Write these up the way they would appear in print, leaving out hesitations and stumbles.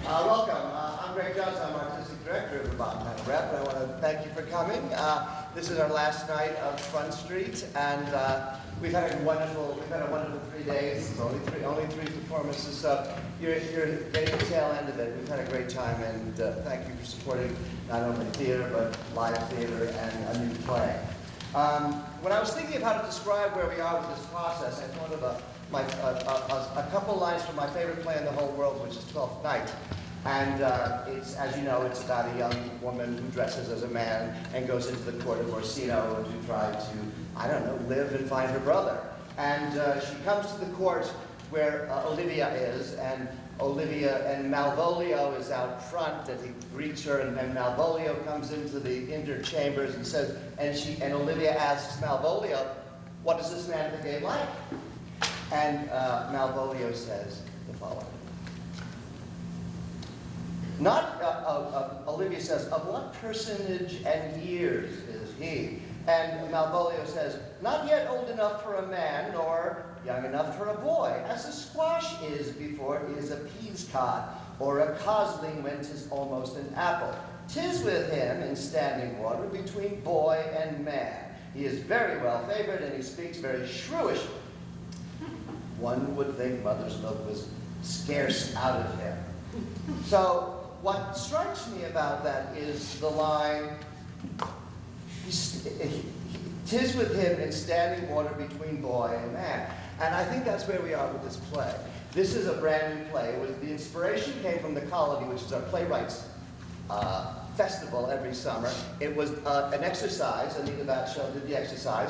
Welcome. I'm Greg Jones. I'm Artistic Director of the Bottom Rep, and I want to thank you for coming. This is our last night of Front Street, and we've had a wonderful 3 days. It's only three performances, so you're getting the tail end of it. We've had a great time, and thank you for supporting not only theater but live theater and a new play. When I was thinking of how to describe where we are with this process, I thought of a couple lines from my favorite play in the whole world, which is Twelfth Night. And it's, as you know, it's about a young woman who dresses as a man and goes into the court of Orsino to try to, I don't know, live and find her brother. And she comes to the court where Olivia is, and Malvolio is out front, and he greets her, and Malvolio comes into the inner chambers and says, and Olivia asks Malvolio, "What is this man at the gate like?" And Malvolio says the following. Olivia says, "Of what personage and years is he?" And Malvolio says, "Not yet old enough for a man, nor young enough for a boy, as a squash is before it is a peas cod, or a cosling when 'tis almost an apple. 'Tis with him in standing water between boy and man. He is very well favored, and he speaks very shrewishly. One would think mother's milk was scarce out of him." So what strikes me about that is the line, "'Tis with him in standing water between boy and man." And I think that's where we are with this play. This is a brand new play. The inspiration came from the Colony, which is our playwrights festival every summer. It was an exercise. Anita Batchel did the exercise.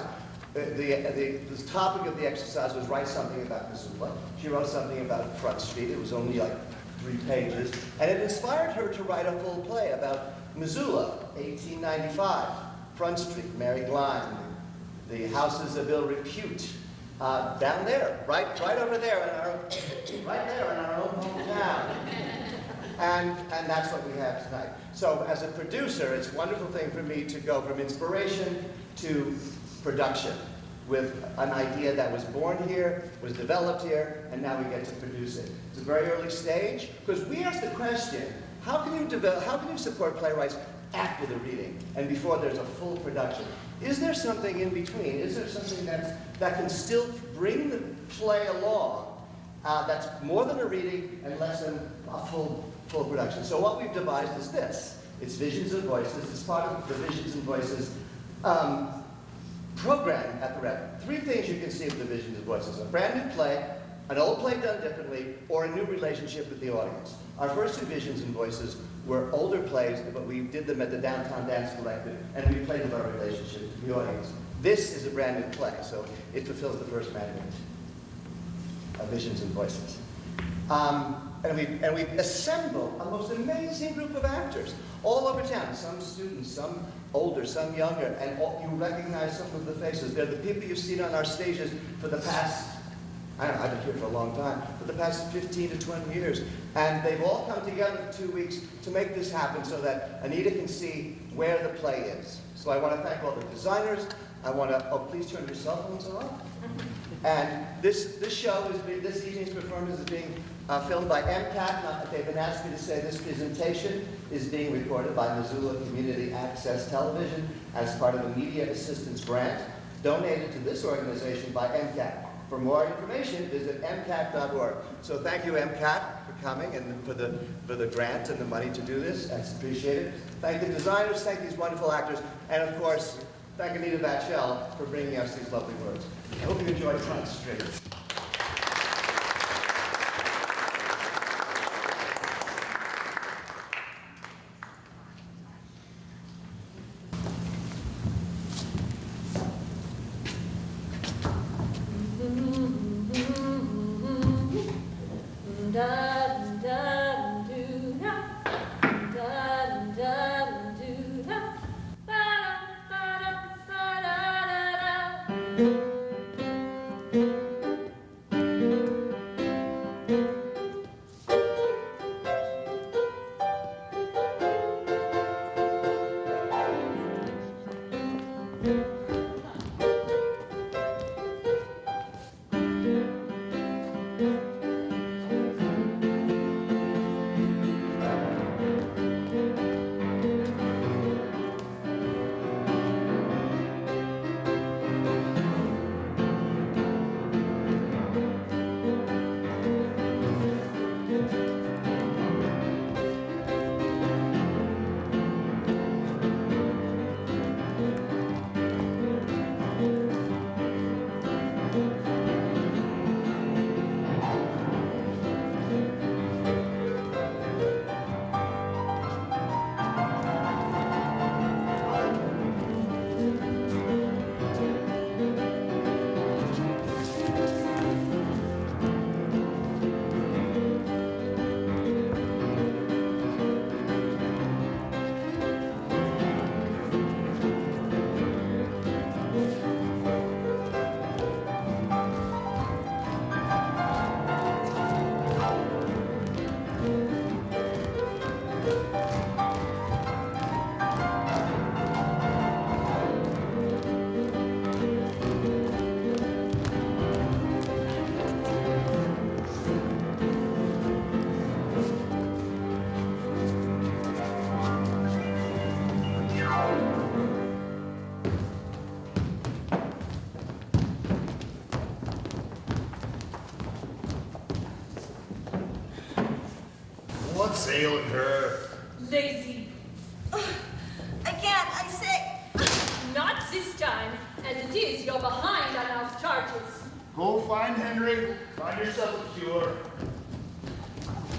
The topic of the exercise was write something about Missoula. She wrote something about Front Street. It was only like 3 pages. And it inspired her to write a full play about Missoula, 1895. Front Street, Mary Gleim, the houses of ill repute, down there, right over there in our own hometown. And that's what we have tonight. So as a producer, it's a wonderful thing for me to go from inspiration to production with an idea that was born here, was developed here, and now we get to produce it. It's a very early stage, because we asked the question, how can you support playwrights after the reading and before there's a full production? Is there something in between? Is there something that can still bring the play along that's more than a reading and less than a full production? So what we've devised is this. It's Visions and Voices. It's part of the Visions and Voices program at the Rep. 3 things you can see with the Visions and Voices: a brand new play, an old play done differently, or a new relationship with the audience. Our first 2 Visions and Voices were older plays, but we did them at the Downtown Dance Collective, and we played with our relationship with the audience. This is a brand new play, so it fulfills the first mandate of Visions and Voices. And we've assembled a most amazing group of actors all over town, some students, some older, some younger, and you recognize some of the faces. They're the people you've seen on our stages for the past, I don't know, I've been here for a long time, for the past 15 to 20 years. And they've all come together for 2 weeks to make this happen so that Anita can see where the play is. So I want to thank all the designers. I want to, please turn your cell phones off. And this evening's performance is being filmed by MCAT. They've been asked me to say this presentation is being recorded by Missoula Community Access Television as part of a media assistance grant donated to this organization by MCAT. For more information, visit mcat.org. So thank you, MCAT, for coming and for the grant and the money to do this. That's appreciated. Thank the designers, thank these wonderful actors, and of course, thank Anita Batchel for bringing us these lovely words. I hope you enjoyed Front Street. What's ailing her? Lazy. Again, I say. Not this time. As it is, you're behind on our charges. Go find Henry. Find yourself a cure.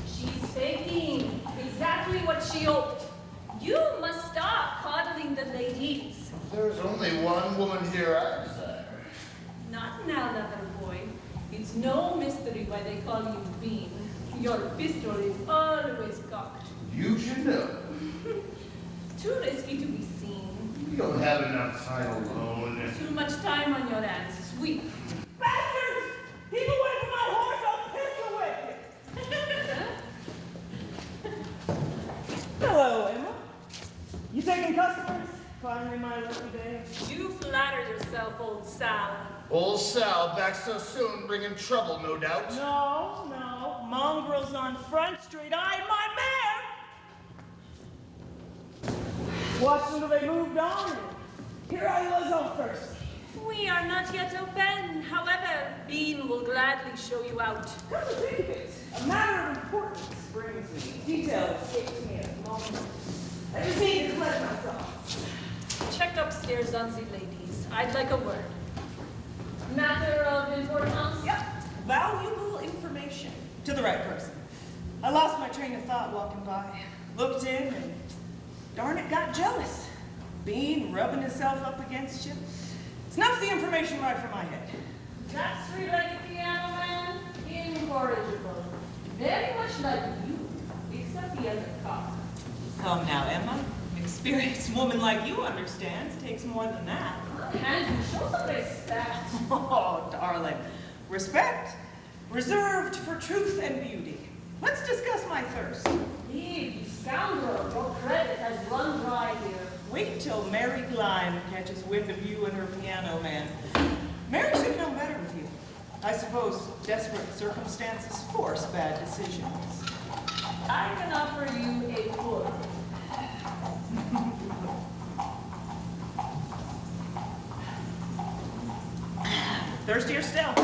She's faking. Exactly what she hoped. You must stop coddling the ladies. There's only one woman here I desire. Not now, lover boy. It's no mystery why they call you Bean. Your pistol is always cocked. You should know. Too risky to be seen. We don't have enough time alone. Too much time on your hands. Sweep. Bastards! Keep away from my horse, I'll pistol whip you! Hello, Emma. You taking customers? Finally my lucky day. You flatter yourself, old Sal. Old Sal back so soon, bringing trouble, no doubt. No. Mongrels on Front Street eyeing my mare! Watched them till they moved on, and here I was on first. We are not yet open. However, Bean will gladly show you out. Come to think of it, a matter of importance brings me. Detail escapes me at the moment. I just need to collect my thoughts. Check upstairs on the ladies. I'd like a word. Matter of importance? Yep, valuable information. To the right person. I lost my train of thought walking by. Looked in and, darn it, got jealous. Bean rubbing himself up against you. Snuffed the information right from my head. That's like piano man. Incorrigible. Very much like you, except he has a cock. Come now, Emma. An experienced woman like you understands takes more than that. And you show some respect. Oh, darling. Respect? Reserved for truth and beauty. Let's discuss my thirst. You scoundrel, your credit has run dry here. Wait till Mary Glime catches wind of you and her piano man. Mary should know better with you. I suppose desperate circumstances force bad decisions. I can offer you a word. Thirstier still.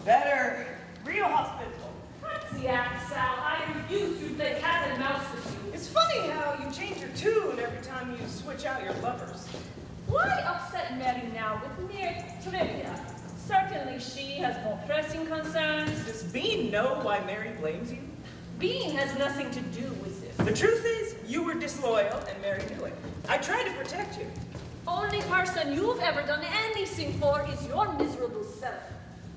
Better. Real hospitable. What's the act, Sal? I refuse to play cat and mouse with you. It's funny how you change your tune every time you switch out your lovers. Why upset Mary now with mere trivia? Certainly she has more pressing concerns. Does Bean know why Mary blames you? Bean has nothing to do with this. The truth is, you were disloyal and Mary knew it. I tried to protect you. Only person you've ever done anything for is your miserable self.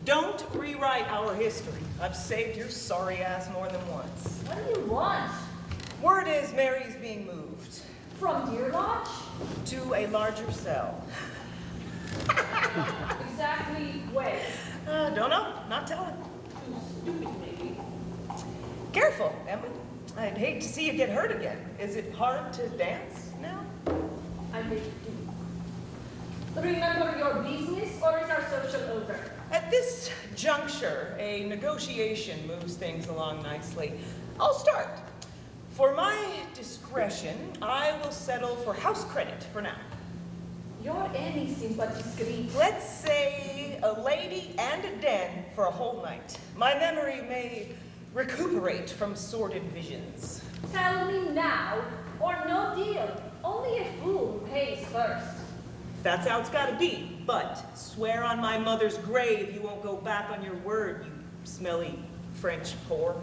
Don't rewrite our history. I've saved your sorry ass more than once. What do you want? Word is Mary's being moved. From Deer Lodge? To a larger cell. Exactly where? Don't know. Not telling. Too stupid, maybe. Careful, Emma. I'd hate to see you get hurt again. Is it hard to dance now? I make do. Remember your business, or is our social over? At this juncture, a negotiation moves things along nicely. I'll start. For my discretion, I will settle for house credit for now. You're anything but discreet. Let's say a lady and a den for a whole night. My memory may recuperate from sordid visions. Tell me now, or no deal. Only a fool pays first. That's how it's gotta be. But swear on my mother's grave you won't go back on your word, you smelly French whore.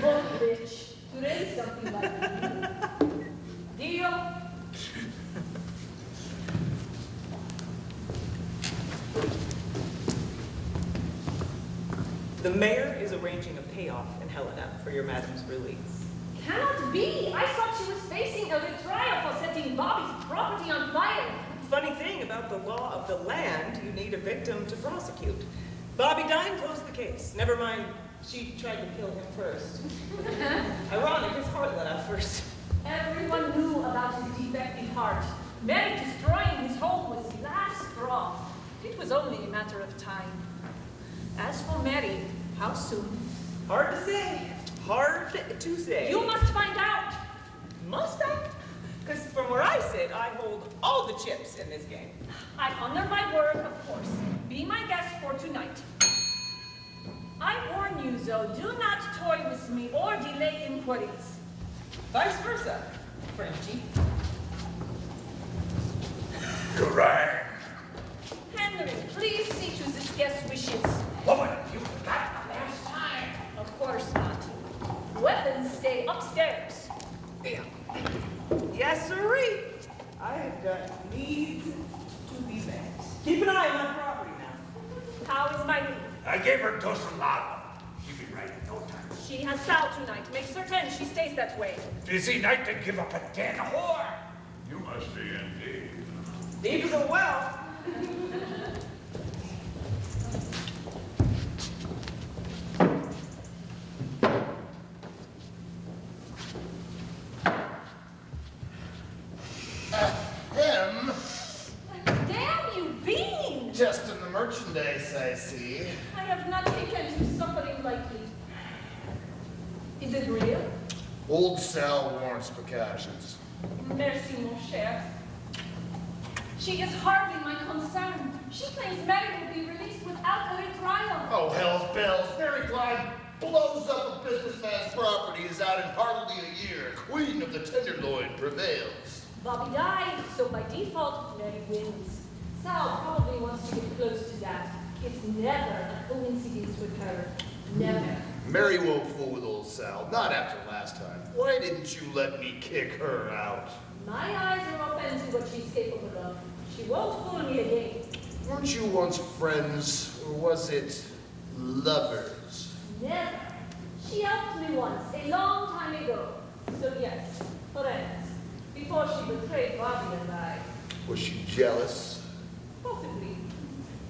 Both bitch. Today's something like that. Deal? The mayor is arranging a payoff in Helena for your madam's release. Cannot be. I thought she was facing a retrial for setting Bobby's property on fire. Funny thing about the law of the land, you need a victim to prosecute. Bobby Dine closed the case. Never mind, she tried to kill him first. Ironic, his heart let out first. Everyone knew about his defective heart. Mary destroying his home was the last straw. It was only a matter of time. As for Mary, how soon? Hard to say. Hard to say. You must find out. Must I? Because from where I sit, I hold all the chips in this game. I honor my word, of course. Be my guest for tonight. I warn you, Zoe, do not toy with me or delay inquiries. Vice versa, Frenchie. Correct. Henry, please see to this guest's wishes. Woman, you forgot the last time. Of course not. Weapons stay upstairs. Yes, sirree. I have got needs to be met. Keep an eye on my property now. How is my niece? I gave her dose of lava. She'll be right in no time. She has Sal tonight. Make certain she stays that way. Busy night to give up a den whore. You must be indeed. Deep as a well. Him? Damn you, Bean! Just in the merchandise, I see. I have not taken to somebody like you. Is it real? Old Sal warrants precautions. Merci, mon cher. She is hardly my concern. She claims Mary will be released without a retrial. Oh, hell's bells. Mary Clyde blows up a businessman's property, is out in hardly a year. Queen of the Tenderloin prevails. Bobby died, so by default, Mary wins. Sal probably wants to get close to that. It's never a coincidence with her. Never. Mary won't fool with old Sal, not after last time. Why didn't you let me kick her out? My eyes are open to what she's capable of. She won't fool me again. Weren't you once friends, or was it lovers? Never. She helped me once, a long time ago. So yes, friends. Before she betrayed Bobby and I. Was she jealous? Possibly.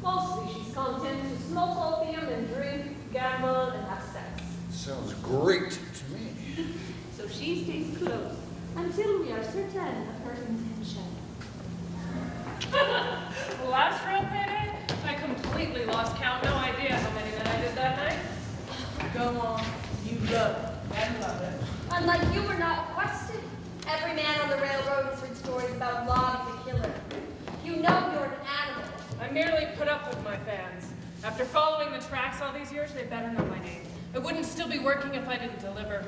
Mostly she's content to smoke opium and drink, gamble, and have sex. Sounds great to me. So she stays close until we are certain of her intention. Last real payday? I completely lost count. No idea how many men I did that night. Go on. You love it and love it. Unlike you were not requested. Every man on the railroad has heard stories about Lottie the killer. You know you're an animal. I merely put up with my fans. After following the tracks all these years, they better know my name. It wouldn't still be working if I didn't deliver.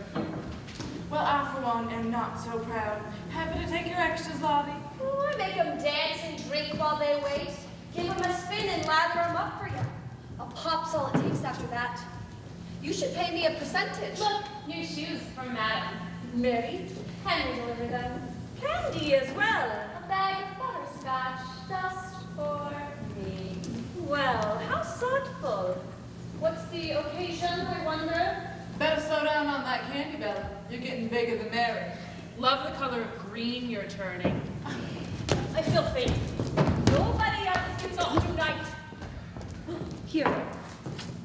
Well, I, for one, am not so proud. Happy to take your extras, Lottie. Oh, I make them dance and drink while they wait. Give them a spin and lather them up for you. A pop's all it takes after that. You should pay me a percentage. Look, new shoes from Madam. Mary, can we deliver them? Candy as well. A bag of butterscotch, just for me. Well, how thoughtful. What's the occasion, I wonder? Better slow down on that candy, Bella. You're getting bigger than Mary. Love the color of green you're turning. I feel faint. Nobody else gets off tonight. Here,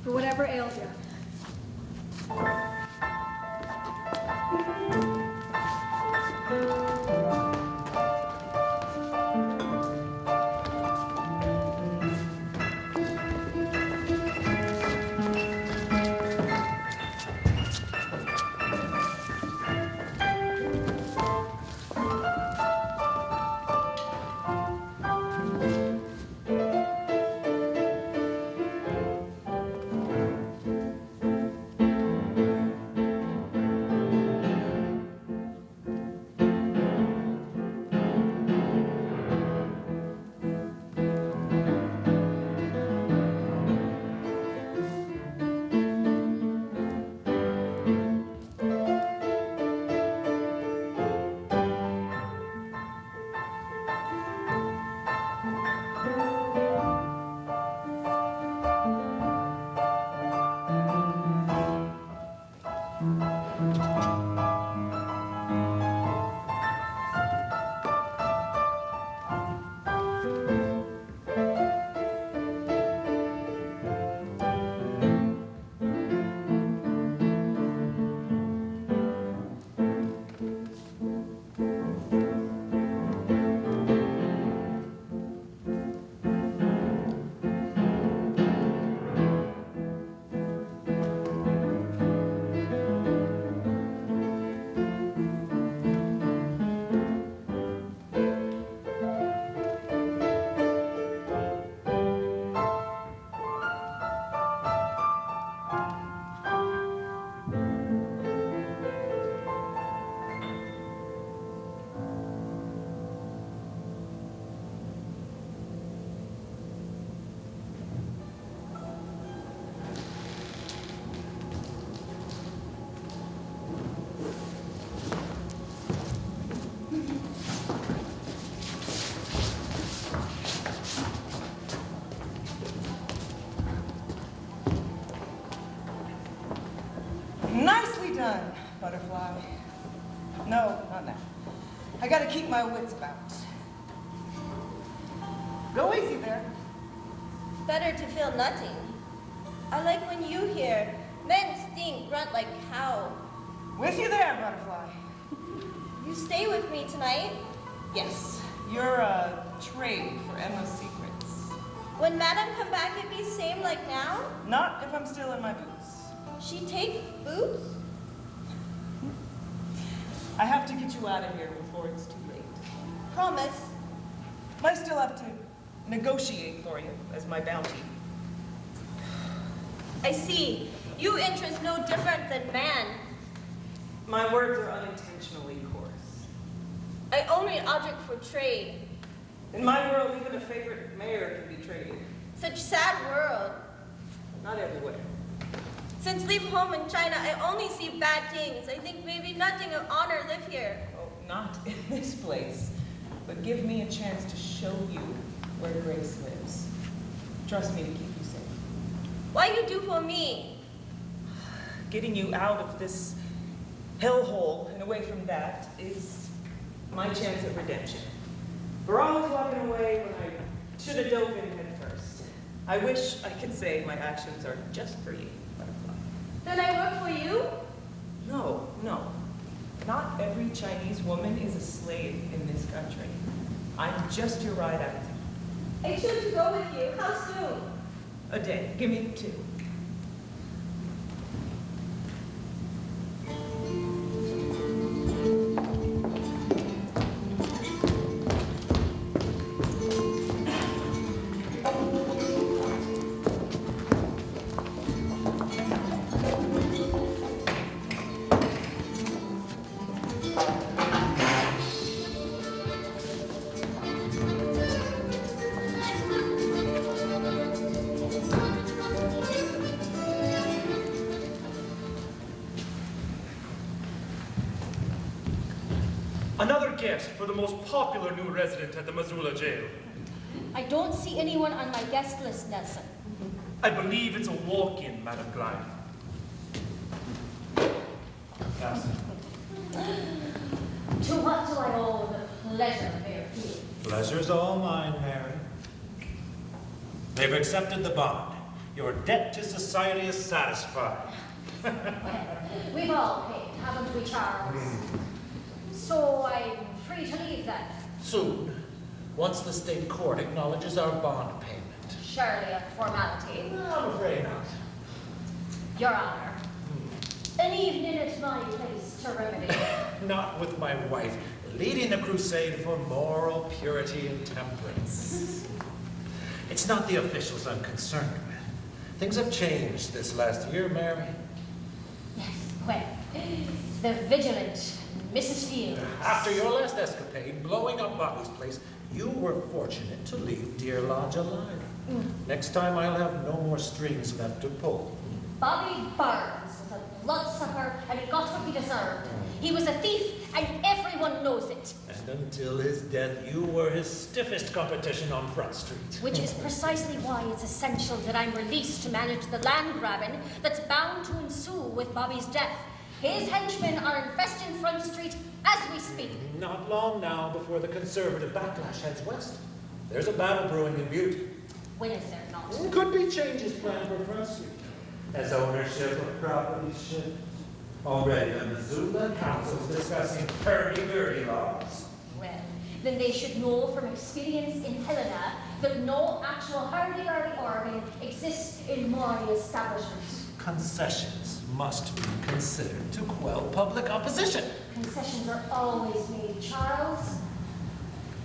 for whatever ails you. be done, Butterfly. No, not now. I gotta keep my wits about. Go easy there. Better to feel nothing. I like when you hear men stink, grunt like cow. With you there, Butterfly. You stay with me tonight? Yes, you're a trade for Emma's secrets. When Madam come back, it be same like now? Not if I'm still in my boots. She take boots? I have to get you out of here before it's too late. Promise. I still have to negotiate for you as my bounty. I see. You interest no different than man. My words are unintentionally coarse. I only object for trade. In my world, even a favorite mayor can be traded. Such sad world. Not everywhere. Since leave home in China, I only see bad things. I think maybe nothing of honor live here. Oh, not in this place. But give me a chance to show you where Grace lives. Trust me to keep you safe. Why you do for me? Getting you out of this hellhole and away from that is my chance at redemption. For always walking away when I should have dove in head first. I wish I could say my actions are just for you, Butterfly. Then I work for you? No, no. Not every Chinese woman is a slave in this country. I'm just your ride out. I choose to go with you. How soon? A day. Give me 2. Another guest for the most popular new resident at the Missoula jail. I don't see anyone on my guest list, Nelson. I believe it's a walk-in, Madam Glyde. Yes. To what do I owe the pleasure of their feelings? Pleasure's all mine, Mary. They've accepted the bond. Your debt to society is satisfied. We've all paid, haven't we, Charles? So I'm free to leave then. Soon, once the state court acknowledges our bond payment. Surely a formality. I'm afraid not. Your Honor. An evening at my place to remedy. Not with my wife, leading a crusade for moral purity and temperance. It's not the officials I'm concerned with. Things have changed this last year, Mary. Yes, well, the vigilant Mrs. Field. After your last escapade, blowing up Bobby's place, you were fortunate to leave dear Lodge alive. Next time I'll have no more strings left to pull. Bobby Barnes was a bloodsucker and he got what he deserved. He was a thief and everyone knows it. And until his death, you were his stiffest competition on Front Street. Which is precisely why it's essential that I'm released to manage the land grabbing that's bound to ensue with Bobby's death. His henchmen are infesting Front Street as we speak. Not long now before the conservative backlash heads west. There's a battle brewing in Butte. When is there not? Could be changes planned for Front Street. As ownership of property shifts. Already the Missoula Council's discussing hurdy-gurdy laws. Well, then they should know from experience in Helena that no actual hurdy-gurdy organ exists in Maury establishments. Concessions must be considered to quell public opposition. Concessions are always made, Charles.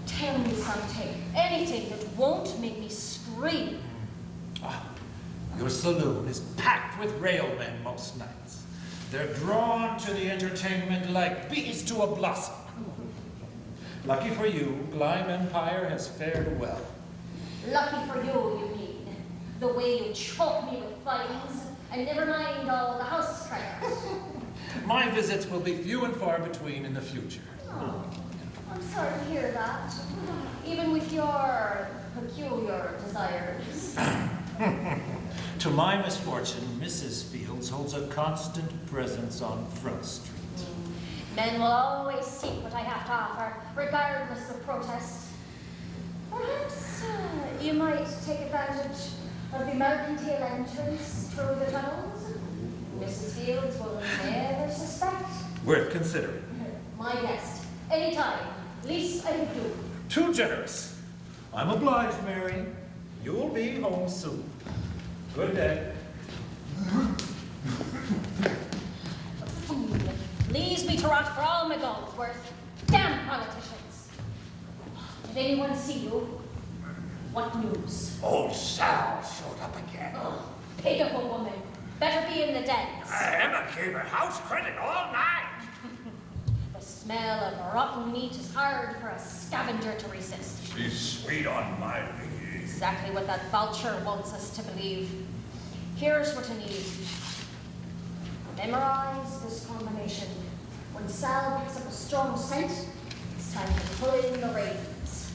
Tell me something, anything that won't make me scream. Your saloon is packed with railmen most nights. They're drawn to the entertainment like bees to a blossom. Lucky for you, Glyme Empire has fared well. Lucky for you, you mean. The way you choke me with fines, and never mind all the house credits. My visits will be few and far between in the future. Oh, I'm sorry to hear that. Even with your peculiar desires. To my misfortune, Mrs. Fields holds a constant presence on Front Street. Men will always seek what I have to offer, regardless of protest. Perhaps you might take advantage of the mercantile entrance through the tunnels. Mrs. Fields will never suspect. Worth considering. My guest. Anytime. Least I can do. Too generous. I'm obliged, Mary. You'll be home soon. Good day. Leaves me to rot for all my gold's worth. Damn politicians. Did anyone see you? What news? Old Sal showed up again. Oh, pig of a woman. Better be in the dens. Emma gave her house credit all night. The smell of rotten meat is hard for a scavenger to resist. She's sweet on my piggy. Exactly what that vulture wants us to believe. Here's what I need. Memorize this combination. When Sal picks up a strong scent, it's time to pull in the reins.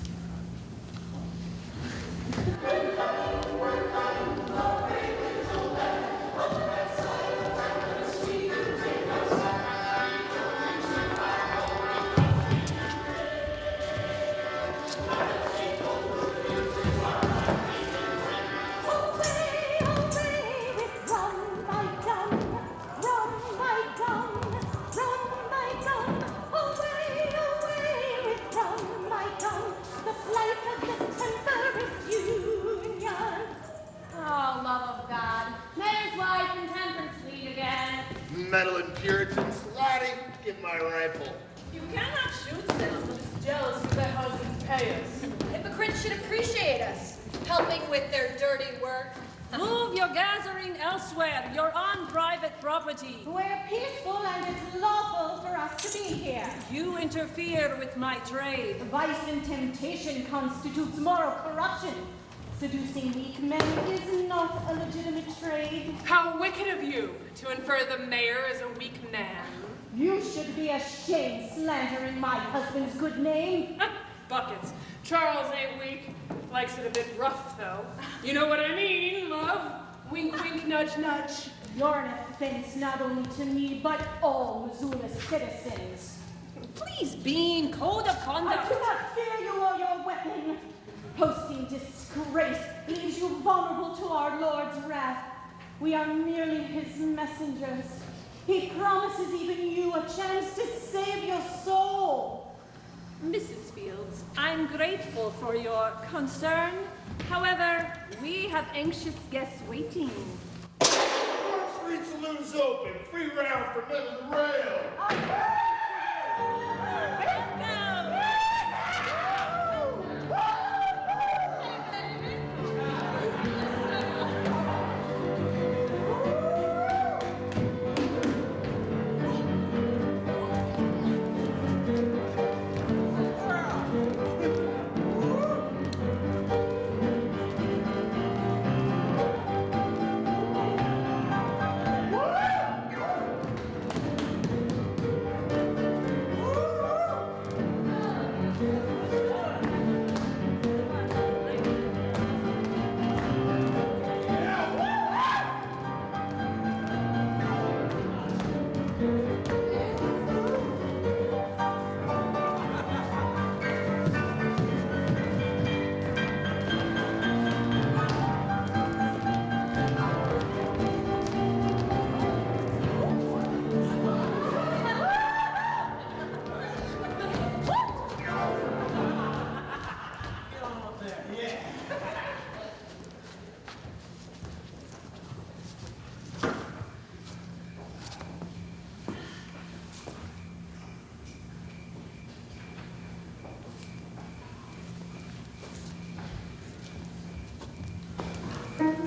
Meddling Puritans, laddie, give my rifle. You cannot shoot them, but it's jealous of their husbands pay us. Hypocrites should appreciate us, helping with their dirty work. Move your gathering elsewhere. You're on private property. We're peaceful and it's lawful for us to be here. You interfere with my trade. Vice and temptation constitutes moral corruption. Seducing weak men is not a legitimate trade. How wicked of you to infer the mayor is a weak man. You should be ashamed slandering my husband's good name. Buckets. Charles ain't weak. Likes it a bit rough, though. You know what I mean, love? Wink, wink, nudge, nudge. You're an offense not only to me, but all Missoula's citizens. Please, Bean, code of I conduct. do not fear you or your weapon. Posting disgrace leaves you vulnerable to our Lord's wrath. We are merely his messengers. He promises even you a chance to save your soul. Mrs. Fields, I'm grateful for your concern. However, we have anxious guests waiting. Front Street Saloon's open. Free round for middle of the rail.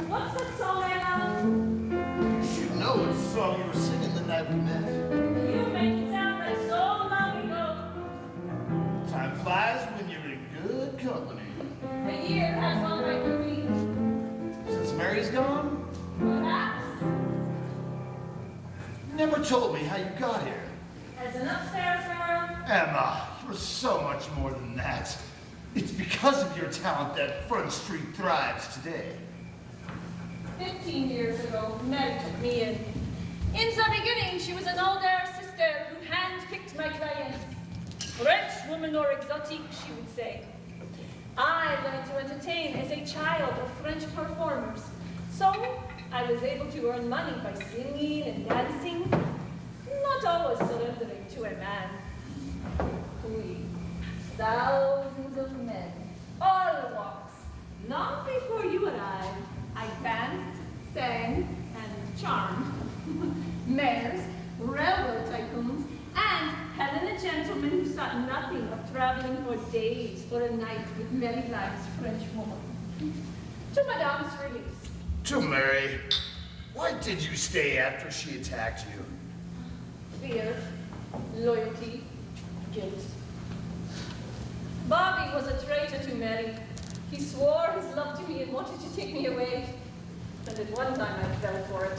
What's that song I love? You should know what song you were singing the night we met. You make it sound like so long ago. Time flies when you're in good company. A year has gone by quickly. Since Mary's gone, Perhaps. you never told me how you got here. As an upstairs girl, Emma, you're so much more than that. It's because of your talent that Front Street thrives today. 15 years ago, Mary took me in. In the beginning, she was an older sister who handpicked my clients. French woman or exotique, she would say. I learned to entertain as a child of French performers. So I was able to earn money by singing and dancing, not always surrendering to a man. Oui, thousands of men, all walks. Long before you arrived, I danced, sang, and charmed. Mayors, railroad tycoons, and Helen, a gentleman who thought nothing of traveling for days for a night with Mary Lyme's French woman. To Madame's release. To Mary, why did you stay after she attacked you? Fear, loyalty, guilt. Bobby was a traitor to Mary. He swore his love to me and wanted to take me away. And at one time I fell for it.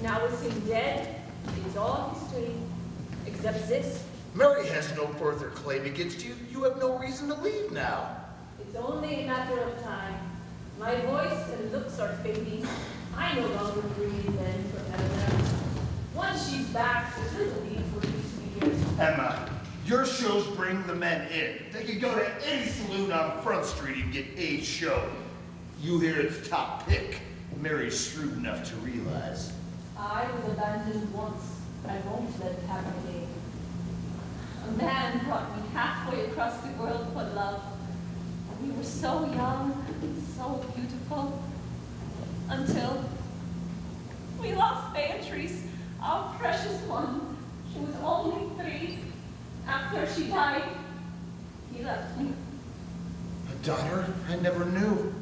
Now with him dead, it's all history, except this. Mary has no further claim against you. You have no reason to leave now. It's only a matter of time. My voice and looks are fading. I no longer breathe then for Emma. Once she's back, there's little need for me to be here. Emma, your shows bring the men in. They can go to any saloon on Front Street and get a show. You here at the top pick. Mary's shrewd enough to realize. I was abandoned once. I won't let it happen again. A man brought me halfway across the world for love. We were so young, so beautiful, until we lost Beatrice, our precious one. She was only 3. After she died, he left me. A daughter I never knew.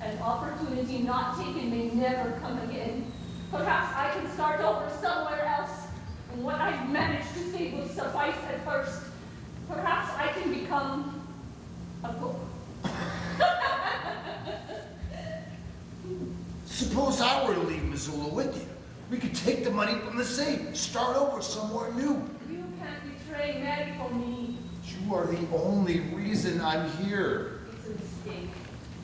An opportunity not taken may never come again. Perhaps I can start over somewhere else, and what I've managed to save will suffice at first. Perhaps I can become a cook. Suppose I were to leave Missoula with you. We could take the money from the safe, start over somewhere new. You can't betray Mary for me. You are the only reason I'm here. It's a mistake.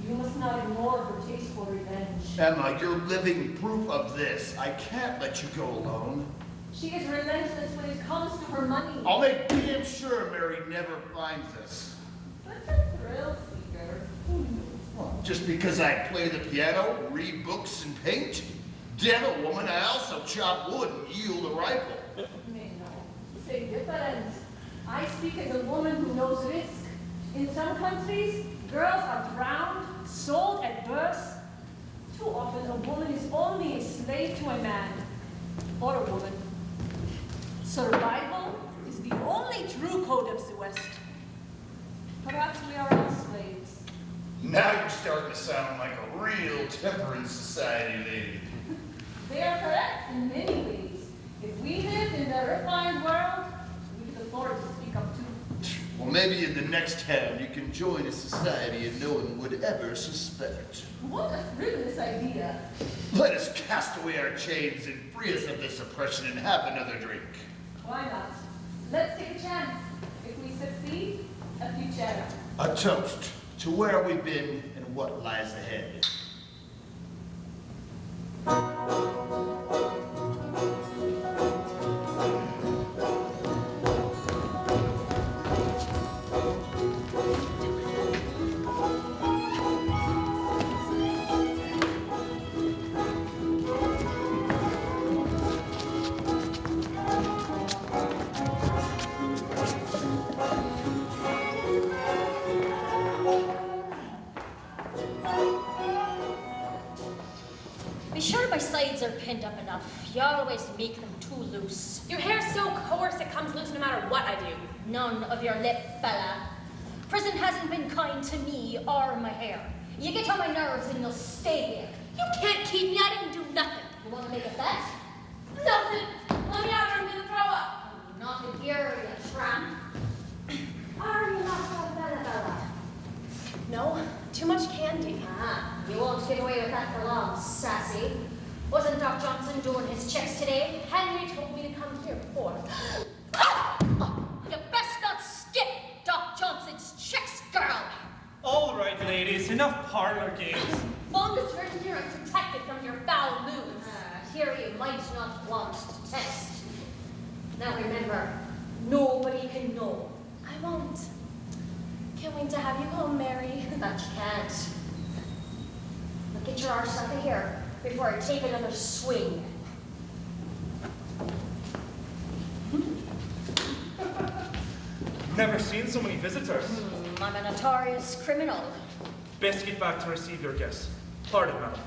You must not ignore her taste for revenge. Emma, you're living proof of this. I can't let you go alone. She is relentless when it comes to her money. I'll make damn sure Mary never finds us. Such a thrill seeker. Well, just because I play the piano, read books, and paint? Damn it, woman, I also chop wood and yield a rifle. Mais no, c'est different. I speak as a woman who knows risk. In some countries, girls are drowned, sold at birth. Too often, a woman is only a slave to a man or a woman. Survival is the only true code of the West. Perhaps we are all slaves. Now you're starting to sound like a real temperance society lady. They are correct in many ways. If we lived in the refined world, we could afford to speak up too. Well, maybe in the next town you can join a society and no one would ever suspect. What a frivolous idea. Let us cast away our chains and free us of this oppression and have another drink. Why not? Let's take a chance. If we succeed, a future. A toast to where we've been and what lies ahead. Be sure my sides are pinned up enough. You always make them too loose. Your hair's so coarse it comes loose no matter what I do. None of your lip, Bella. Prison hasn't been kind to me or my hair. You get on my nerves and you'll stay there. You can't keep me. I didn't do nothing. You want to make a bet? Nothing. Let me out or I'm gonna throw up. Not in here, you tramp. Are you not so Bella? No, too much candy. Ah, you won't get away with that for long, sassy. Wasn't Doc Johnson doing his checks today? Henry told me to come here before. You best not skip Doc Johnson's checks, girl. All right, ladies, enough parlor games. Longest you're in here, I can tell might not want to test. Now remember, nobody can know. I won't. Can't wait to have you home, Mary. But you can't. Now get your arse out of here before I take another swing. Never seen so many visitors. I'm a notorious criminal. Best get back to receive your guests. Pardon, madam.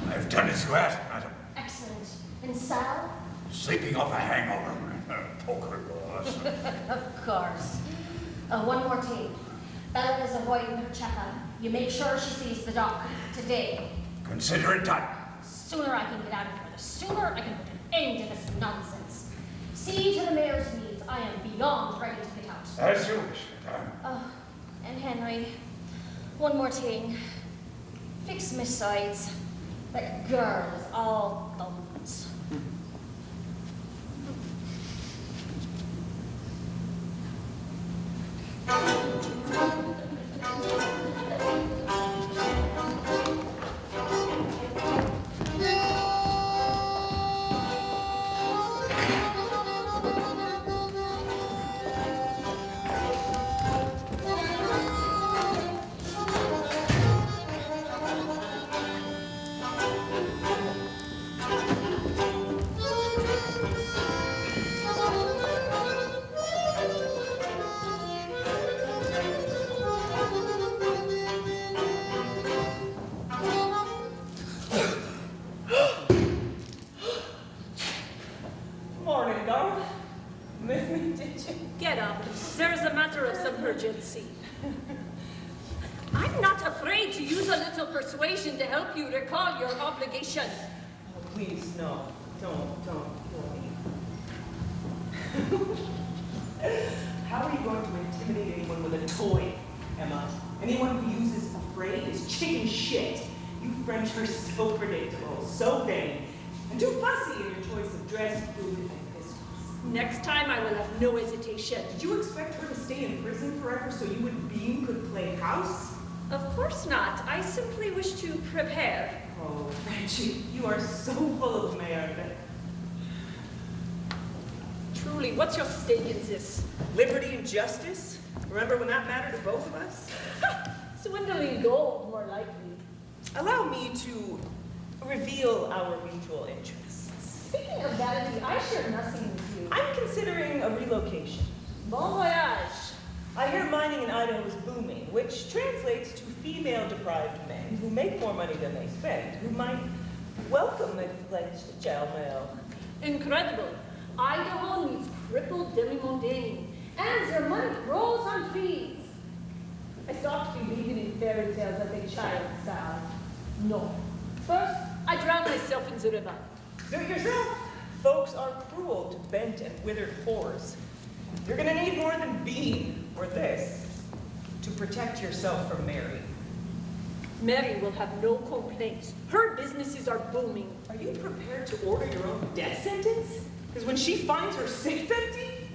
I've done as you asked, madam. Excellent. And Sal? Sleeping off a hangover. Poker boss. Of course. One more thing. Bella is avoiding her checkup. You make sure she sees the doc today. Consider it done. The sooner I can get out of here, the sooner I can put an end to this nonsense. See to the mayor's needs. I am beyond ready to get out. As you wish, madam. Oh, and Henry, one more thing. Fix Miss Sides. That girl is all thumbs. Morning, darling. Miss me, did you? Get up. There's a matter of some urgency. I'm not afraid to use a little persuasion to help you recall your obligation. Oh, please, no. Don't kill me. How are you going to intimidate anyone with a toy, Emma? Anyone who uses afraid is chicken shit. You French are so predictable, so vain, and too fussy in your choice of dress, food, and pistols. Next time I will have no hesitation. Did you expect her to stay in prison forever so you and Bean could play house? Of course not. I simply wish to prepare. Oh, Frenchie, you are so full of merde. Truly, what's your stake in this? Liberty and justice? Remember when that mattered to both of us? Swindling gold, more likely. Allow me to reveal our mutual interests. Speaking of vanity, I share nothing with you. I'm considering a relocation. Bon voyage. I hear mining in Idaho is booming, which translates to female-deprived men who make more money than they spend, who might welcome a fledged child male. Incredible. Idaho needs crippled demi-mondaine, and their money grows on trees. I stopped believing in fairy tales as a child, Sal. No. First, I drowned myself in the river. Suit yourself. Folks are cruel to bent and withered whores. You're gonna need more than Bean or this to protect yourself from Mary. Mary will have no complaints. Her businesses are booming. Are you prepared to order your own death sentence? Because when she finds her safe empty,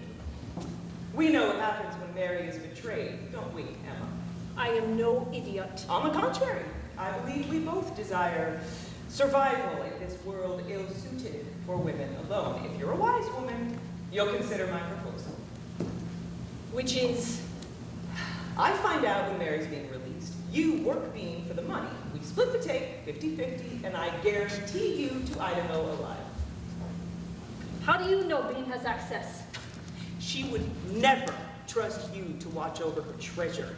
we know what happens when Mary is betrayed, don't we, Emma? I am no idiot. On the contrary, I believe we both desire survival in this world ill-suited for women alone. If you're a wise woman, you'll consider my proposal. Which is? I find out when Mary's being released. You work Bean for the money. We split the take, 50-50, and I guarantee you to Idaho alive. How do you know Bean has access? She would never trust you to watch over her treasure.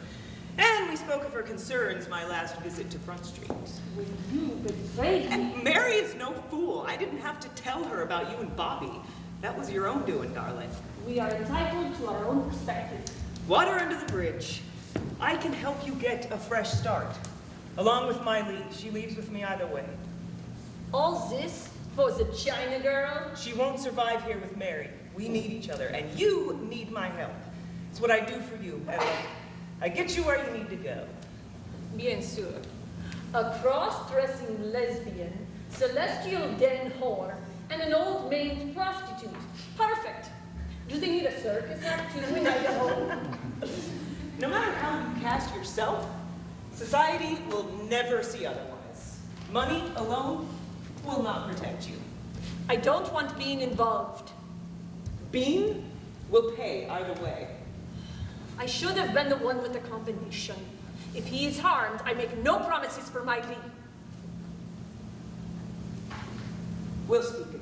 And we spoke of her concerns my last visit to Front Street. When you betrayed me. And Mary is no fool. I didn't have to tell her about you and Bobby. That was your own doing, darling. We are entitled to our own perspective. Water under the bridge. I can help you get a fresh start. Along with my lead. She leaves with me either way. All this for the China girl? She won't survive here with Mary. We need each other, and you need my help. It's what I do for you, Ella. I get you where you need to go. Bien sûr. A cross-dressing lesbian, celestial den whore, and an old maid prostitute. Perfect. Do they need a circus act too in Idaho? No matter how you cast yourself, Society will never see otherwise. Money alone will not protect you. I don't want being involved. Being will pay either way. I should have been the one with the combination. If he is harmed, I make no promises for my Lee. We'll speak again.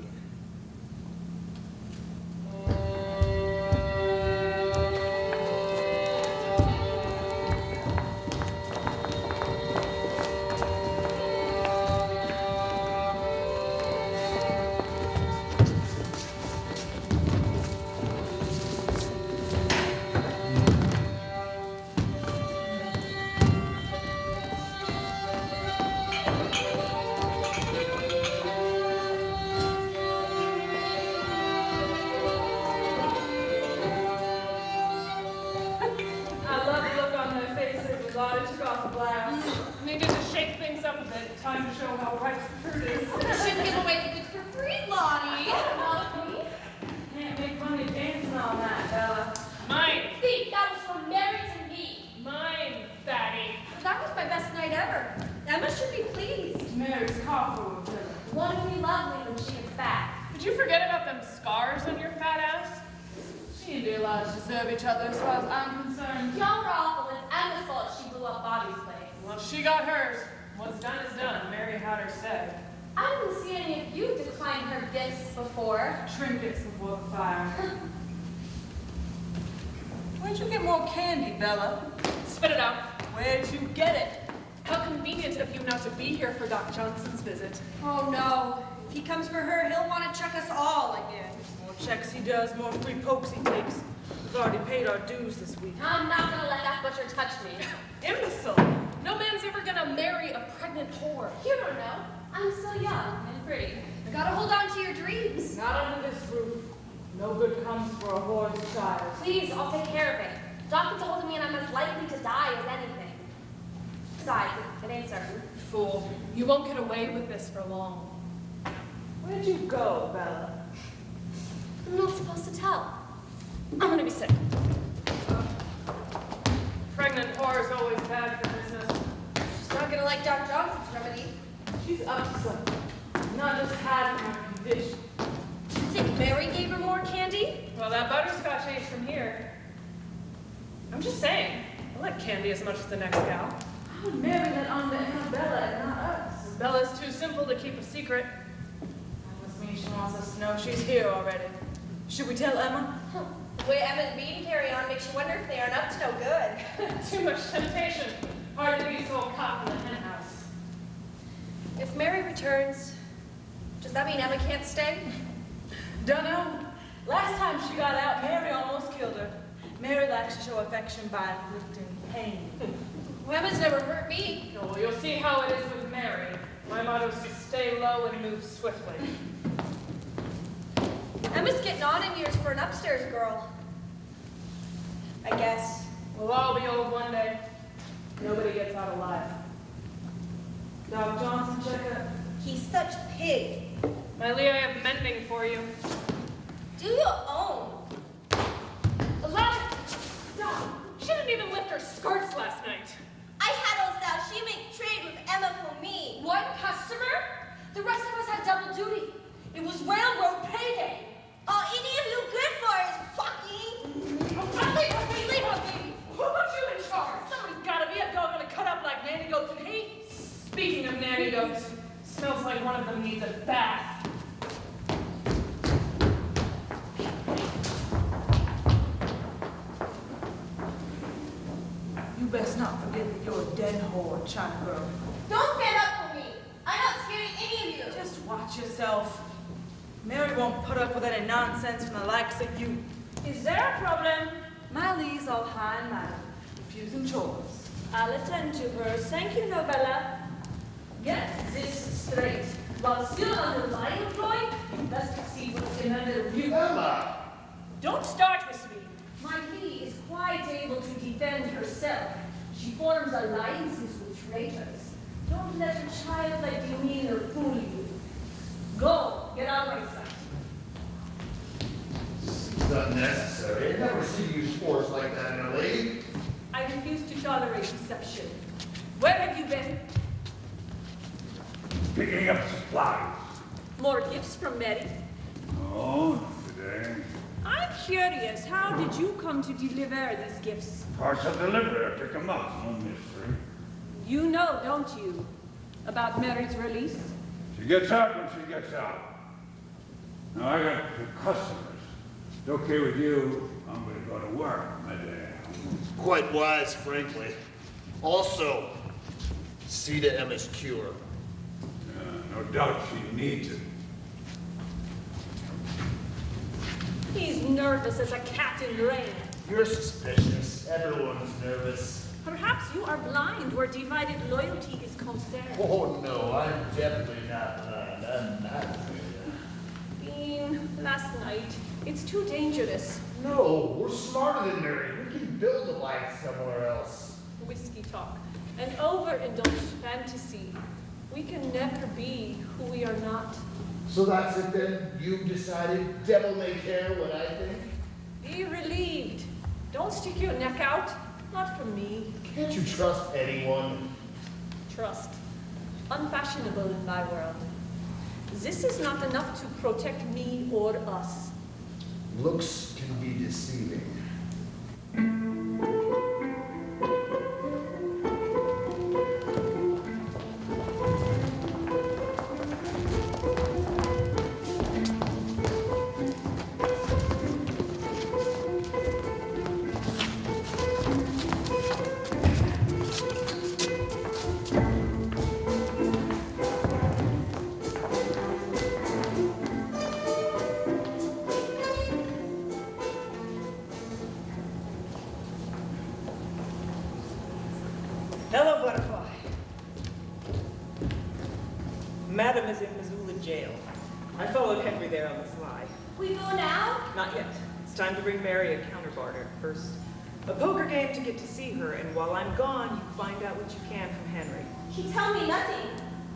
Time to show how ripe the fruit is. You shouldn't give away the goods for free, Lonnie. Can't make money dancing all night, Bella. Mine. Thief, that was from Mary to me. Mine, fatty. That was my best night ever. Emma should be pleased. Mary's coffee will fill it. Won't it be lovely when she gets back? Did you forget about them scars on your fat ass? She and Elias deserve each other as far as I'm concerned. Y'all were awful. It's Emma's fault she blew up Bobby's place. Well, she got hers. What's done is done. Mary had her say. I didn't see any of you decline her gifts before. Trinkets before the fire. Where'd you get more candy, Bella? Spit it out. Where'd you get it? How convenient of you not to be here for Doc Johnson's visit. Oh no. If he comes for her, he'll want to check us all again. More checks he does, more free pokes he takes. We've already paid our dues this week. I'm not gonna let that butcher touch me. Imbecile. No man's ever gonna marry a pregnant whore. You don't know. I'm still young and pretty. Gotta hold on to your dreams. Not under this roof. No good comes for a whore's child. Please, I'll take care of it. Doc gets a hold of me and I'm as likely to die as anything. Besides, it ain't certain. Fool. You won't get away with this for long. Where'd you go, Bella? I'm not supposed to tell. I'm gonna be sick. Pregnant whore is always bad for business. She's not gonna like Doc Johnson's remedy. She's up to something. Not just having her condition. You think Mary gave her more candy? Well, that butterscotch ain't from here. I'm just saying. I like candy as much as the next gal. How would Mary let on to Annabella and not us? Bella's too simple to keep a secret. That must mean she wants us to know she's here already. Should we tell Emma? The way Emma and Bean carry on makes you wonder if they aren't up to no good. Too much temptation. Hard to be so caught in the hen house. If Mary returns, does that mean Emma can't stay? Dunno. Last time she got out, Mary almost killed her. Mary likes to show affection by inflicting pain. Well, Emma's never hurt me. Oh, you'll see how it is with Mary. My motto is to stay low and move swiftly. Emma's getting on in years for an upstairs girl. I guess. We'll all be old one day. Nobody gets out alive. Doc Johnson, check up. He's such pig. My Lee, I have mending for you. Do your own. Stop! She didn't even lift her skirts last night. I had all style. She make trade with Emma for me. One customer? The rest of us had double duty. It was railroad payday. All any of you good for is fucking. Leave her, baby. Who put you in charge? Somebody's gotta be a dog gonna cut up like nanny goats and eat. Speaking of nanny goats, smells like one of them needs a bath. You best not forget that you're a dead whore, China girl. Don't stand up for me. I'm not scared of any of you. Just watch yourself. Mary won't put up with any nonsense from the likes of you. Is there a problem? My Lee's all high and mighty, refusing chores. I'll attend to her. Thank you, Novella. Get this straight. While still under my employ, you best see what's in under review. Emma! Don't start with me. My Lee is quite able to defend herself. She forms alliances with traitors. Don't let a childlike demeanor fool you. Go, get out of my sight. It's unnecessary. I never see you use force like that in a league. I refuse to tolerate deception. Where have you been? Picking up supplies. More gifts from Mary? No, not today. I'm curious, how did you come to deliver these gifts? Parcel delivery, pick them up. No mystery. You know, don't you, about Mary's release? She gets out when she gets out. Now I got customers. It's okay with you. I'm going to go to work, madame. Quite wise, frankly. Also, see to Emma's cure. No doubt she needs it. He's nervous as a cat in rain. You're suspicious. Everyone's nervous. Perhaps you are blind where divided loyalty is concerned. Oh no, I'm definitely not blind. I'm not. Bean, last night, it's too dangerous. No, we're smarter than Mary. We can build a life somewhere else. Whiskey talk, an overindulged fantasy. We can never be who we are not. So that's it then? You've decided? Devil may care what I think? Be relieved. Don't stick your neck out. Not from me. Can't you trust anyone? Trust. Unfashionable in my world. This is not enough to protect me or us. Looks can be deceiving. Hello, Butterfly. Madam is in Missoula jail. I followed Henry there on the sly. We go now? Not yet. It's time to bring Mary a counterbarter. First, a poker game to get to see her, and while I'm gone, you find out what you can from Henry. He tell me nothing.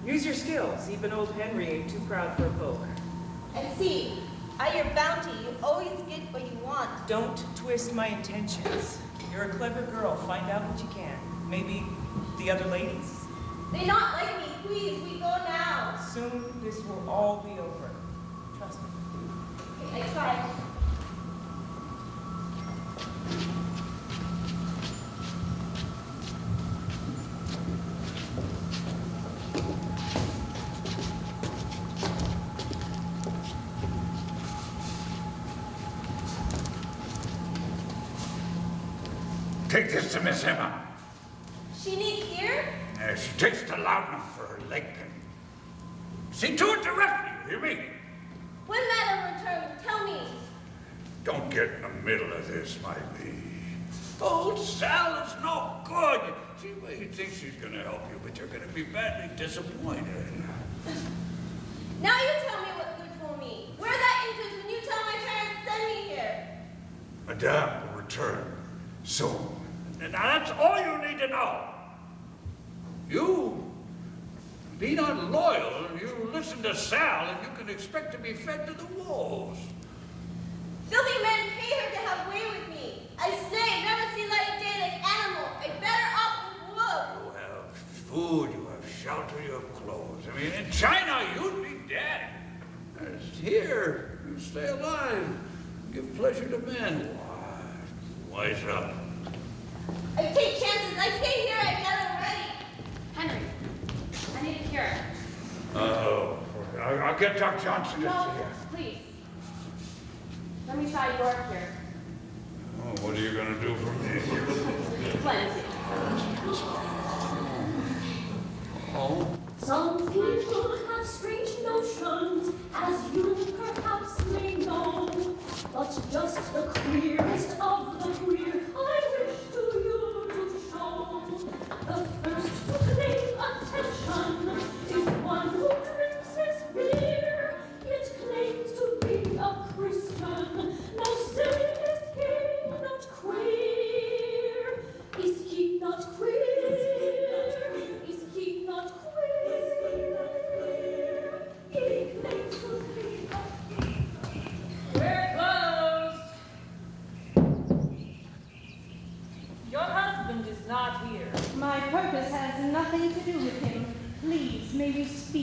Use your skills. Even old Henry ain't too proud for a poke. And see, at your bounty, you always get what you want. Don't twist my intentions. You're a clever girl. Find out what you can. Maybe the other ladies. They not like me. Please, we go now. Soon this will all be over. Trust me. Okay, I try. Take this to Miss Emma. She need here? She takes the laudanum for her leg pain. See to it directly, you hear me? When Madam return, tell me. Don't get in the middle of this, my lady. Old Sal is no good. See, well, you think she's gonna help you, but you're gonna be badly disappointed. Now you tell me what's good for me. Where that interest when you tell my parents send me here? Madame will return soon. And that's all you need to know. You be not loyal, you listen to Sal, and you can expect to be fed to the wolves. Filthy men pay her to have way with me. I slave, never see light of day like animal. I better off with wood. You have food, you have shelter, you have clothes. I mean, in China, you'd be dead. As here, you stay alive, give pleasure to men. Wise up. I take chances. I stay here. I got it ready. Henry, I need a cure. Oh, I'll get Doc Johnson to see No, you. please. Let me try your cure. Oh, what are you going to do for me? Plenty. Oh? Some people have strange notions, as you perhaps may know. But just the queerest of the queer, I wish to you to show. The first to claim attention is one who drinks his beer, yet claims to be a Christian. Now say, is he not queer? Is he not queer? Is he not queer?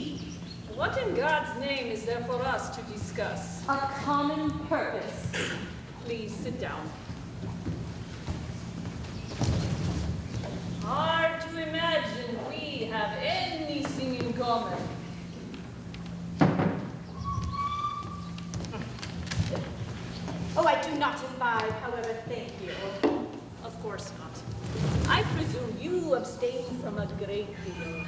speak. What in God's name is there for us to discuss? A common purpose. Please sit down. Hard to imagine we have anything in common. Oh, I do not imbibe, however, thank you. Of course not. I presume you abstain from a great deal.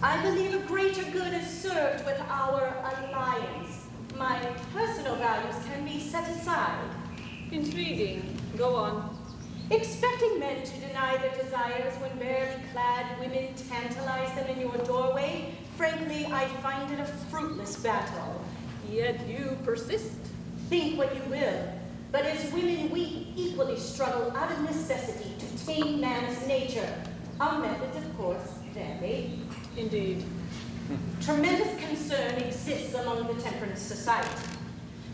I believe a greater good is served with our alliance. My personal values can be set aside. Intriguing. Go on. Expecting men to deny their desires when barely clad women tantalize them in your doorway, frankly, I find it a fruitless battle. Yet you persist. Think what you will, but as women, we equally struggle out of necessity to tame man's nature. Our methods, of course, vary. Indeed. Tremendous concern exists among the temperance society.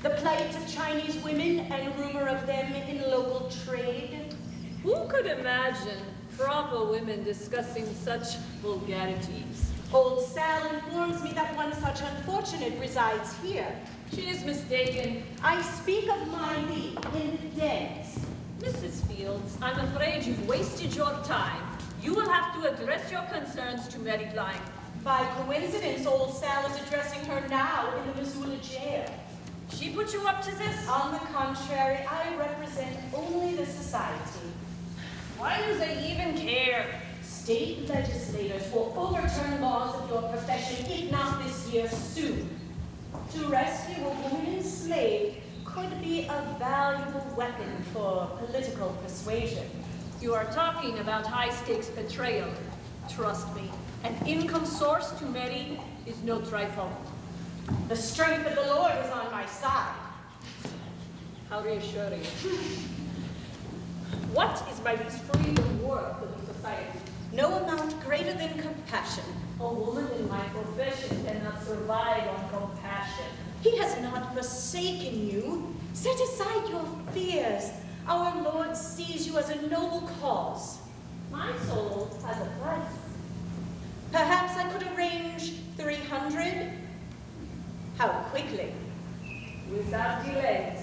The plight of Chinese women and rumor of them in local trade. Who could imagine proper women discussing such vulgarities? Old Sal informs me that one such unfortunate resides here. She is mistaken. I speak of my league in the dens. Mrs. Fields, I'm afraid you've wasted your time. You will have to address your concerns to Mary Klein. By coincidence, old Sal is addressing her now in the Missoula jail. She put you up to this? On the contrary, I represent only the society. Why do they even care? State legislators will overturn laws of your profession, if not this year, soon. To rescue a woman enslaved could be a valuable weapon for political persuasion. You are talking about high-stakes betrayal. Trust me, an income source to Mary is no trifle. The strength of the Lord is on my side. How reassuring. What is my least freedom worth to the society? No amount greater than compassion. A woman in my profession cannot survive on compassion. He has not forsaken you. Set aside your fears. Our Lord sees you as a noble cause. My soul has a price. Perhaps I could arrange 300? How quickly? Without delays.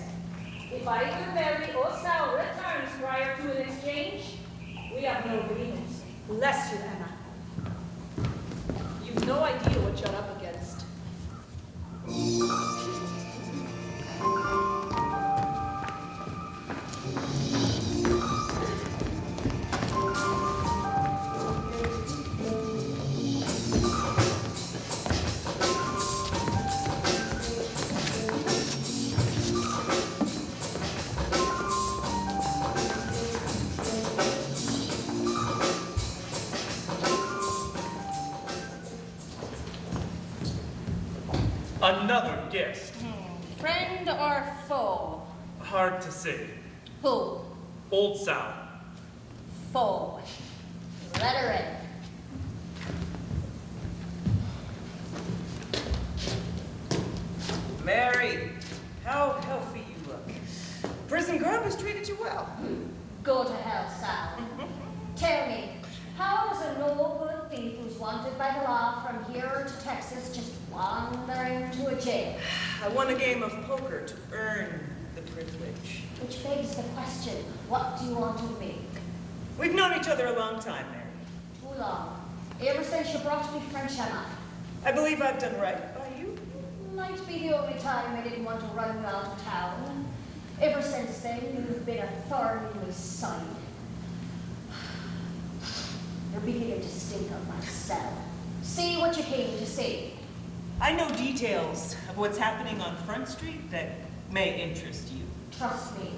If either Mary or Sal returns prior to an exchange, we have no agreement. Bless you, Emma. You've no idea what you're up against. Another guest. Friend or foe? Hard to say. Who? Old Sal. Foe. Let her in. Mary, how healthy you look. Prison grub has treated you well. Go to hell, Sal. Tell me, how is a no-good thief who's wanted by the law from here to Texas just wandering to a jail? I won a game of poker to earn the privilege. Which begs the question, what do you want of me? We've known each other a long time, Mary. Too long. Ever since you brought me French Emma. I believe I've done right by you. Might be the only time I didn't want to run you out of town. Ever since then, you've been a thorn in my side. You're beginning to stink of my cell. See what you came to see. I know details of what's happening on Front Street that may interest you. Trust me,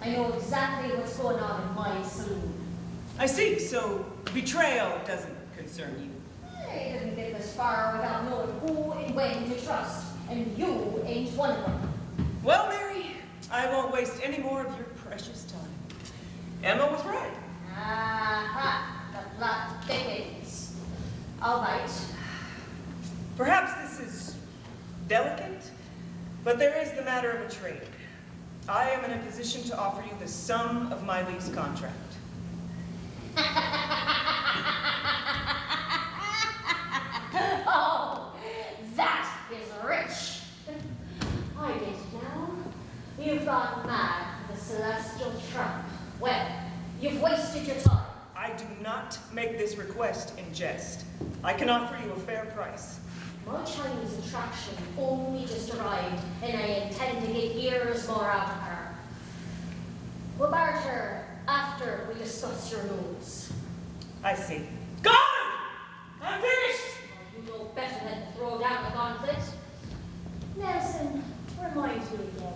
I know exactly what's going on in my saloon. I see, so betrayal doesn't concern you. I didn't get this far without knowing who and when to trust, and you ain't one of them. Well, Mary, I won't waste any more of your precious time. Emma was right. Aha, the plot thickens. All right. Perhaps this is delicate, but there is the matter of a trade. I am in a position to offer you the sum of my lease contract. not make this request in jest. I can offer you a fair price. My Chinese attraction only just arrived, and I intend to get years more out of her. We'll barter after we discuss your rules. I see. Gone! I'm finished! You know better than to throw down the gauntlet. Nelson, remind me again.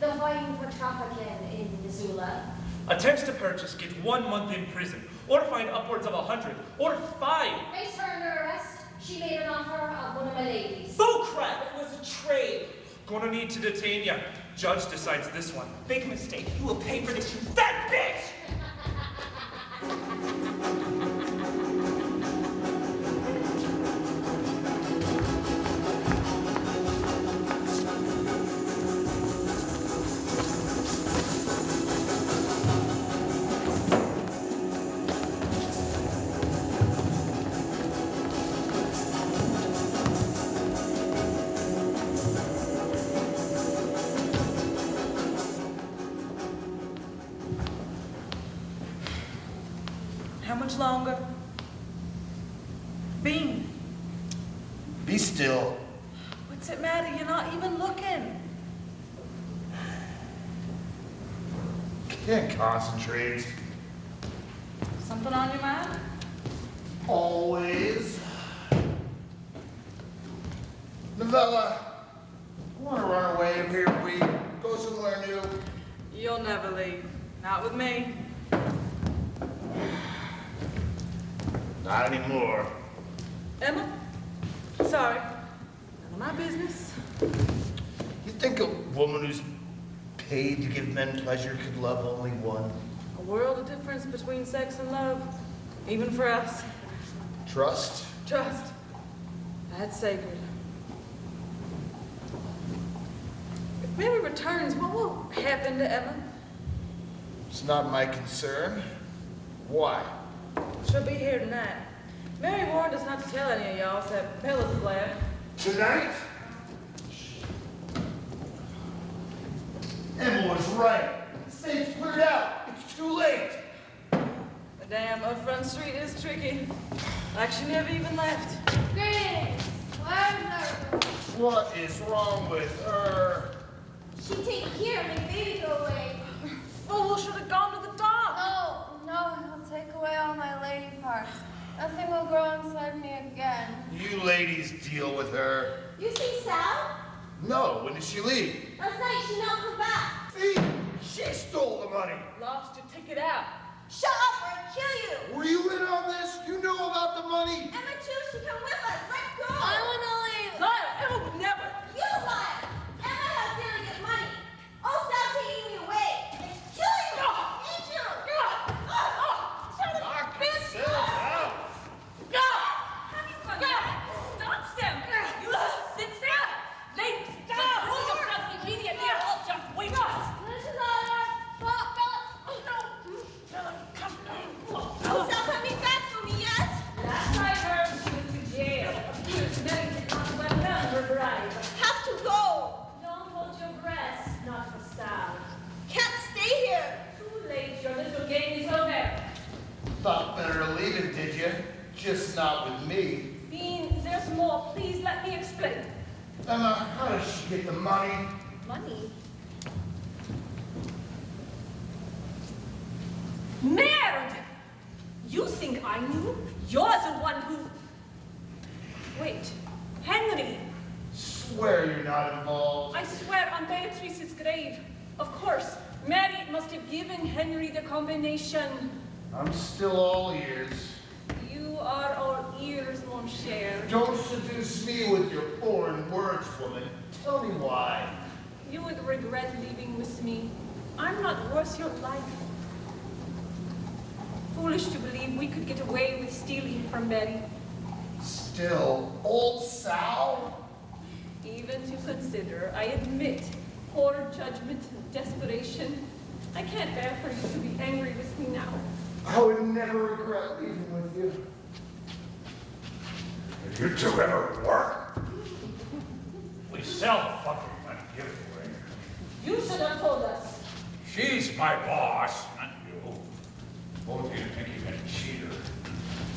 The fine for trafficking in Missoula. Attempts to purchase get 1 month in prison, or fined upwards of 100, or 5. Place her under arrest. She made an offer of one of my ladies. Bullcrap! It was a trade. Gonna need to detain ya. Judge decides this one. Big mistake. You will pay for this, you fat bitch! How much longer? Bean. Be still. What's it matter? You're not even looking. Can't concentrate. Something on your mind? Always. Novella, I want to run away from here. We go somewhere new. You'll never leave. Not with me. Not anymore. Emma? Sorry. None of my business. You think a woman who's paid to give men pleasure could love only one? A world of difference between sex and love. Even for us. Trust? Trust. That's sacred. If Mary returns, what will happen to Emma? It's not my concern. Why? She'll be here tonight. Mary warned us not to tell any of y'all, except Pella's left. Tonight? Emma was right. The state's cleared out. It's too late. The damn upfront street is tricky. Like she never even left. Greetings. Where's her? What is wrong with her? She take here and make baby go away. Oh, we should have gone to the dock. No, he'll take away all my lady parts. Nothing will grow inside me again. You ladies deal with her. You see Sal? No, when did she leave? Last night she not come back. See? She stole the money. Lost your ticket out. Shut up or I'll kill you. Were you in on this? You know about the money? Emma too, she come with us. Let go. I want to leave. Liar, Emma would never. You liar. Emma has dinner to get money. Oh, Sal taking me away. And kill you. Eat you. Knock yourselves out. Stop, Sam! You sit there! Ladies, control yourself immediately or I'll just wait us! This is all Oh, Sal coming back for me, yes? Last I heard, she went to jail. Accused Mary did not well done her bride. Have to go. Don't hold your breath, not for Sal. Can't stay here. Too late, your little game is over. Thought better of leaving, did you? Just not with me. Bean, there's more. Please let me explain. Emma, how does she get the money? Money? Merde! You think I knew? You're the one who... Wait, Henry. Swear you're not involved. I swear on Beatrice's grave. Of course, Mary must have given Henry the combination. I'm still all ears. You are all ears, mon cher. Don't seduce me with your foreign words, woman. Tell me why. You would regret leaving with me. I'm not worth your life. Foolish to believe we could get away with stealing from Betty. Still, old Sal? Even to consider, I admit, poor judgment and desperation. I can't bear for you to be angry with me now. I would never regret leaving with you. If you two ever work, we sell fucking and give away. You should have told us. She's my boss, not you. Both of you think you've been a cheater.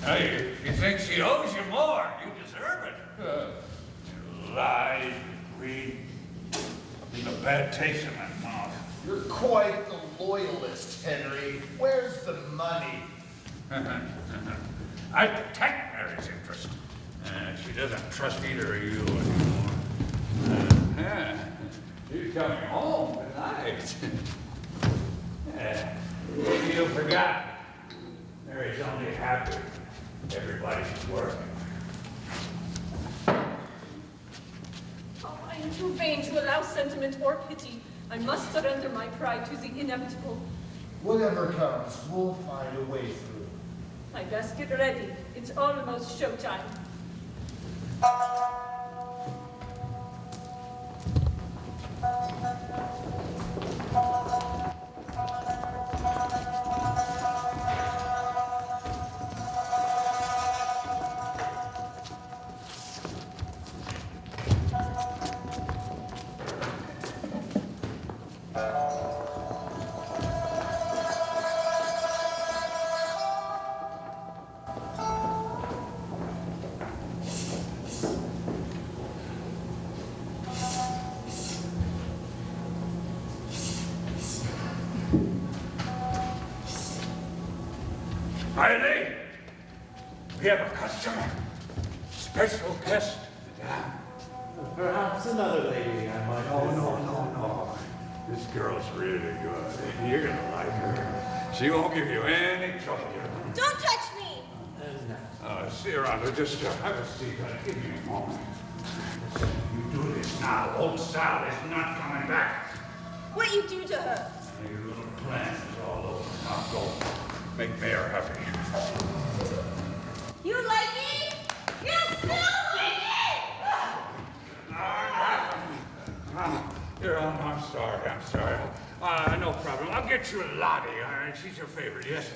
Hey, you think she owes you more? You deserve it. You lie, greed, leave a bad taste in my mouth. You're quite the loyalist, Henry. Where's the money? I protect Mary's interest. She doesn't trust either of you anymore. She's coming home tonight. You forgot. Mary's only happy. Everybody's working. Oh, I am too vain to allow sentiment or pity. I must surrender my pride to the inevitable. Whatever comes, we'll find a way through. I best get ready. It's almost showtime. Riley, we have a customer. Special guest. Perhaps another lady I might Oh, no. This girl's really good. You're gonna like her. She won't give you any trouble. Don't touch me! See her on. Just have a seat. Give me a moment. Listen, you do this now. Old Sal is not coming back. What you do to her? Your little plan is all over. Now go. Make Mayor happy. You like me? You still like me? I'm sorry. No problem. I'll get you a Lottie. She's your favorite, yes?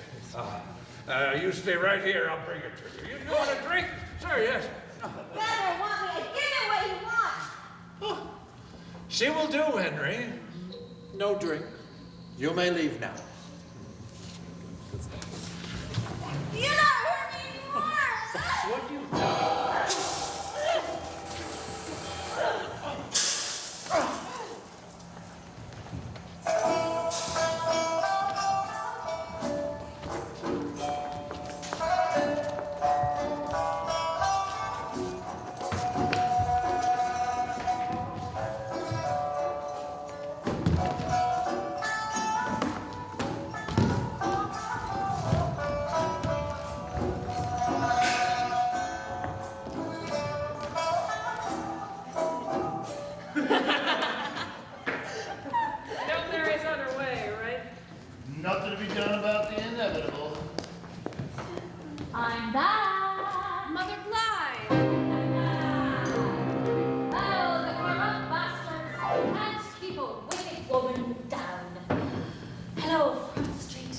You stay right here. I'll bring it to you. You want a drink? Sure, yes. Better want me to give it what you want. She will do, Henry. No drink. You may leave now. You're not hurt me anymore. What you Mary's on her way, right? Nothing to be done about the inevitable. I'm back. Mother Blythe! Oh, the corrupt bastards can't keep a wicked woman down. Hello, Front Street.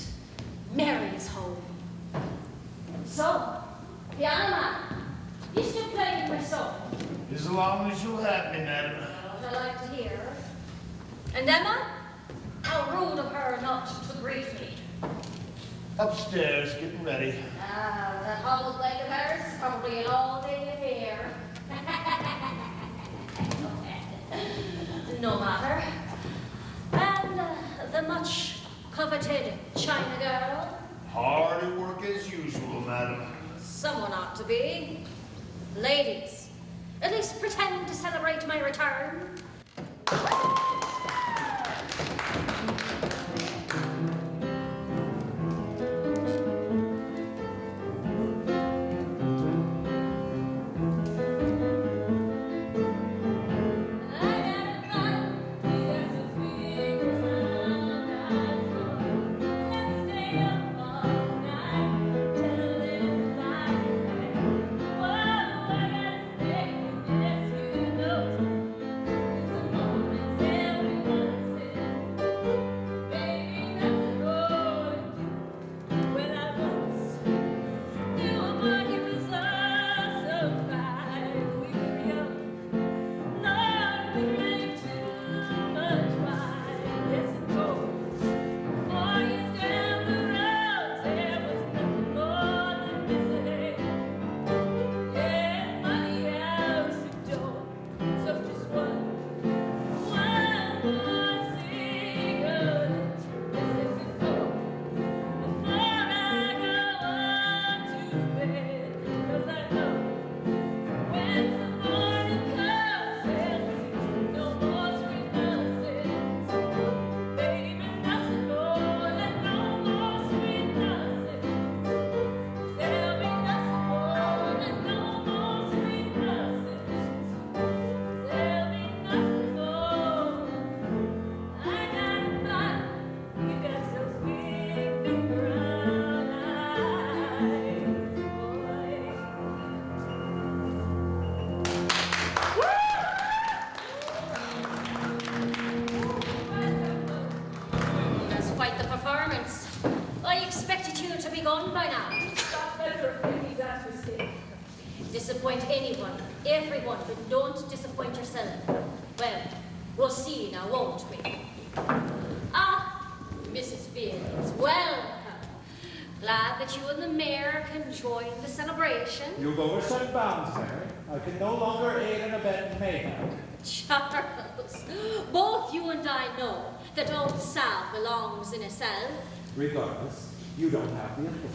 Mary's home. So, piano man, you still playing my song? As long as you'll have me, madam. What I like to hear. And Emma? How rude of her not to greet me. Upstairs, getting ready. That hobbled leg of hers is probably an all-day affair. No matter. And the much coveted China girl? Hard at work as usual, madam. Someone ought to be. Ladies, at least pretend to celebrate my return. Thank you. disappoint anyone, everyone, but don't disappoint yourself. Well, we'll see now, won't we? Ah, Mrs. Fields, welcome. Glad that you and the mayor can join the celebration. You've overstepped bounds, Mary. I can no longer aid and abet mayhem. Charles, both you and I know that old Sal belongs in a cell. Regardless, you don't have the authority.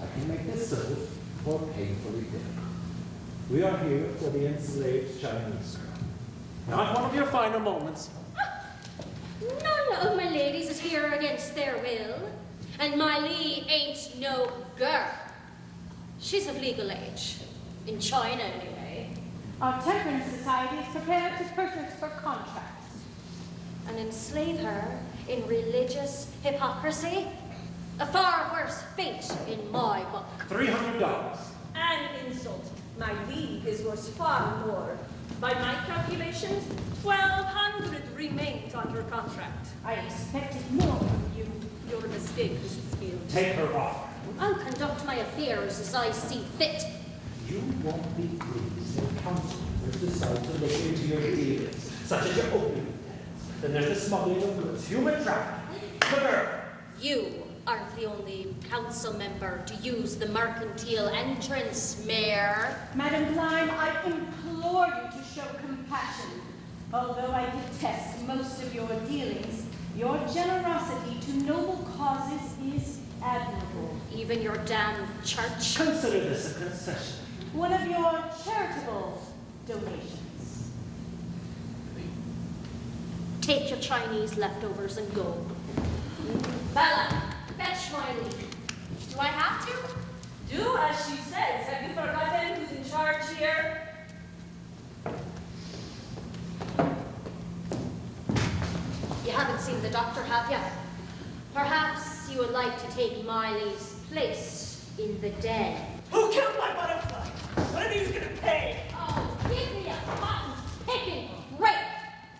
I can make this civil or painfully difficult. We are here for the enslaved Chinese girl. Not one of your finer moments. None of my ladies is here against their will, and my Lee ain't no girl. She's of legal age, in China anyway. Our temperance society is prepared to purchase for contracts. And enslave her in religious hypocrisy? A far worse fate in my book. $300. An insult. My Lee is worth far more. By my calculations, 1,200 remains under contract. I expected more from you. You're a mistake, Mrs. Fields. Take her off. I'll conduct my affairs as I see fit. You won't be pleased if councilors decide to look into your dealings, such as your opium dens. Then there's the smuggling of goods, human trafficking, sugar. You aren't the only council member to use the mercantile entrance, Mayor. Madam Klein, I implore you to show compassion. Although I detest most of your dealings, your generosity to noble causes is admirable. Even your damn church. Consider this a concession. One of your charitable donations. Take your Chinese leftovers and go. Bella, fetch my Lee. Do I have to? Do as she says. Have you forgotten who's in charge here? You haven't seen the doctor, have you? Perhaps you would like to take Miley's place in the den. Who killed my butterfly? What are you gonna pay? Oh, give me a cotton-picking break.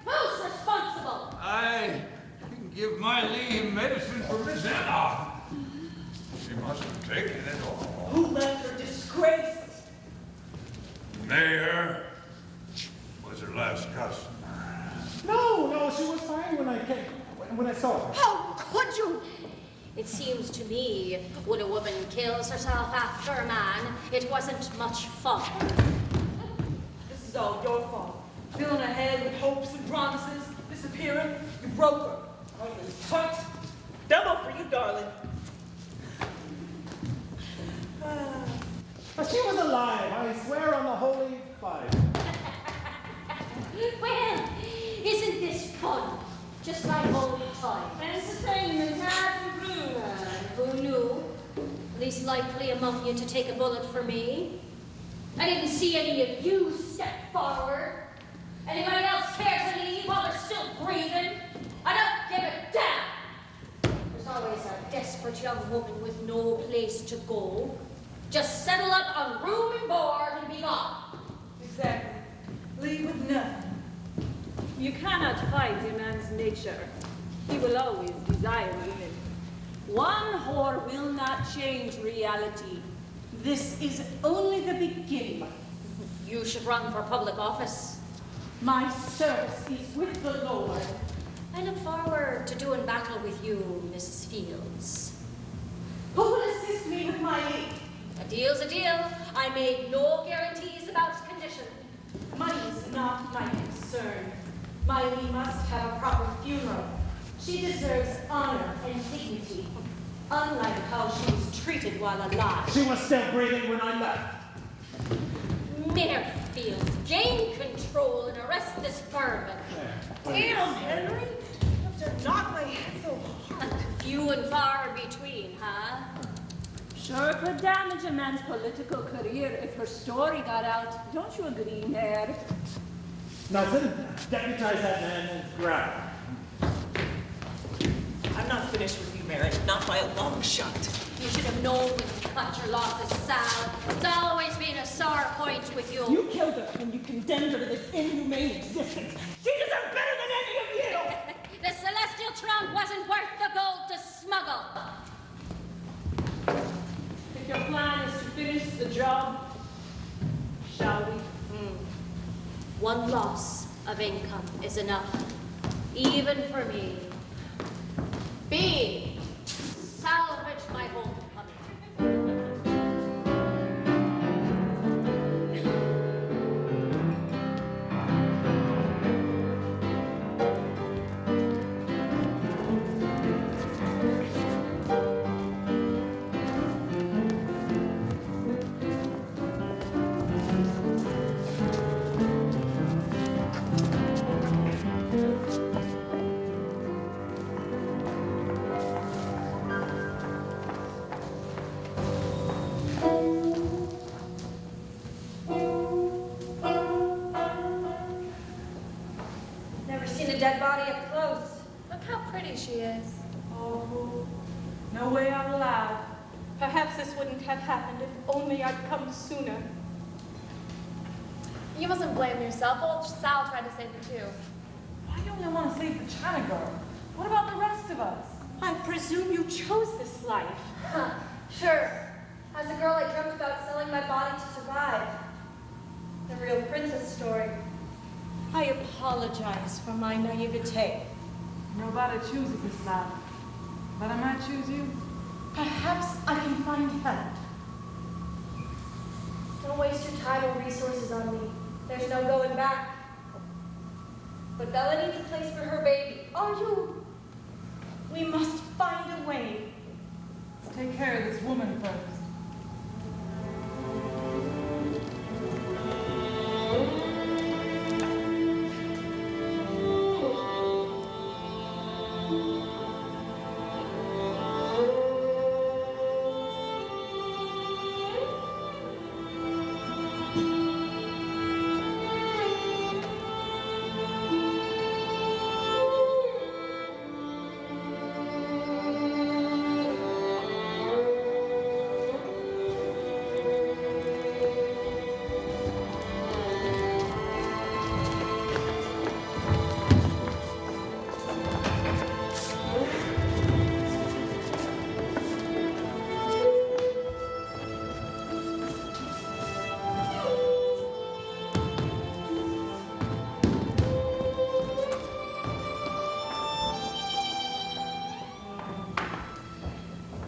Who's responsible? I can give my Lee medicine for Miss Anna. She must have taken it all. Who left her disgraced? Mayor was her last customer. No, she was fine when I saw her. How could you? It seems to me, when a woman kills herself after a man, it wasn't much fun. This is all your fault. Filling her head with hopes and promises, disappearing, you broke her. Tight. Double for you, darling. But she was alive, I swear on the Holy Bible. Well, isn't this fun? Just like old times. Entertainment has improved. Who knew? Least likely among you to take a bullet for me. I didn't see any of you step forward. Anybody else care to leave while they're still breathing? I don't give a damn. There's always a desperate young woman with no place to go. Just settle up on room and board and be gone. Exactly. Leave with nothing. You cannot fight a man's nature. He will always desire women. One whore will not change reality. This is only the beginning. You should run for public office. My service is with the Lord. I look forward to doing battle with you, Mrs. Fields. Who will assist me with my leave? A deal's a deal. I made no guarantees about condition. Money is not my concern. Miley must have a proper funeral. She deserves honor and dignity, unlike how she was treated while alive. She was still breathing when I left. Mayor Fields, gain control and arrest this vermin. Damn, Henry! You have to knock my head so hard. Few and far between, huh? Sure, it could damage a man's political career if her story got out. Don't you agree, Mayor? Nothing. Deputize that man and grab him. I'm not finished with you, Mary. Not by a long shot. You should have known when you cut your losses, Sal. It's always been a sore point with you. You killed her and you condemned her to this inhumane existence. She deserved better than any of you! The celestial trump wasn't worth the gold to smuggle. If your plan is to finish the job, Shall we? One loss of income is enough, even for me. B, salvage my homecoming. Never seen a dead body up close. Look how pretty she is. Oh, no way out loud. Perhaps this wouldn't have happened if only I'd come sooner. You mustn't blame yourself. Old Sal tried to save you too. Why do you want to save the China girl? What about the rest of us? I presume you chose this life. Huh. Sure. As a girl, I dreamt about selling my body to survive. The real princess story. I apologize for my naivete. Nobody chooses this life, but I might choose you. Perhaps I can find help. Don't waste your time or resources on me. There's no going back. But Bella needs a place for her baby. Are you? We must find a way. Let's take care of this woman first.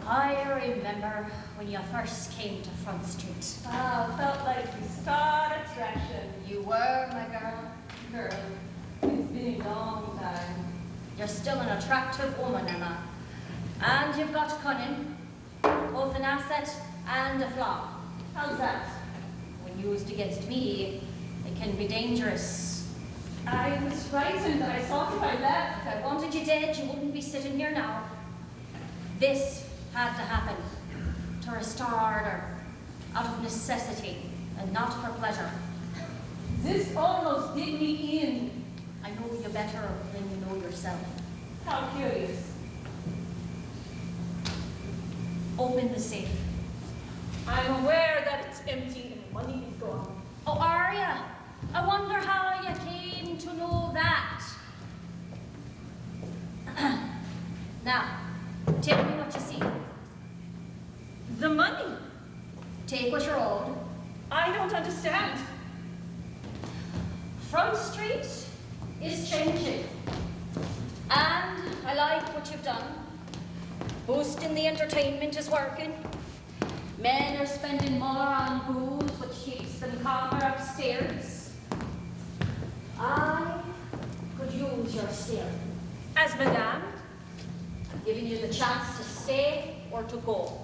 I remember when you first came to Front Street. Ah, felt like we started attraction. You were my girl. Girl, it's been a long time. You're still an attractive woman, Emma. And you've got cunning, both an asset and a flaw. How's that? When used against me, it can be dangerous. I was frightened that I saw if I left. If I wanted you dead, you wouldn't be sitting here now. This had to happen to restore order, out of necessity and not for pleasure. This almost did me in. I know you better than you know yourself. How curious. Open the safe. I'm aware that it's empty and money is gone. Oh, are ya? I wonder how you came to know that. Now, tell me what you see. The money. Take what you're owed. I don't understand. Front Street is changing. And I like what you've done. Boosting the entertainment is working. Men are spending more on booze, which keeps them calmer upstairs. I could use your steering. As madame? Giving you the chance to stay or to go.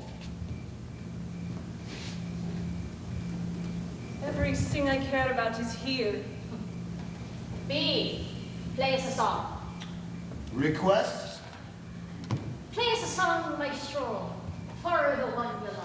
Everything I care about is here. B, play us a song. Request? Play us a song, maestro, for the one you love.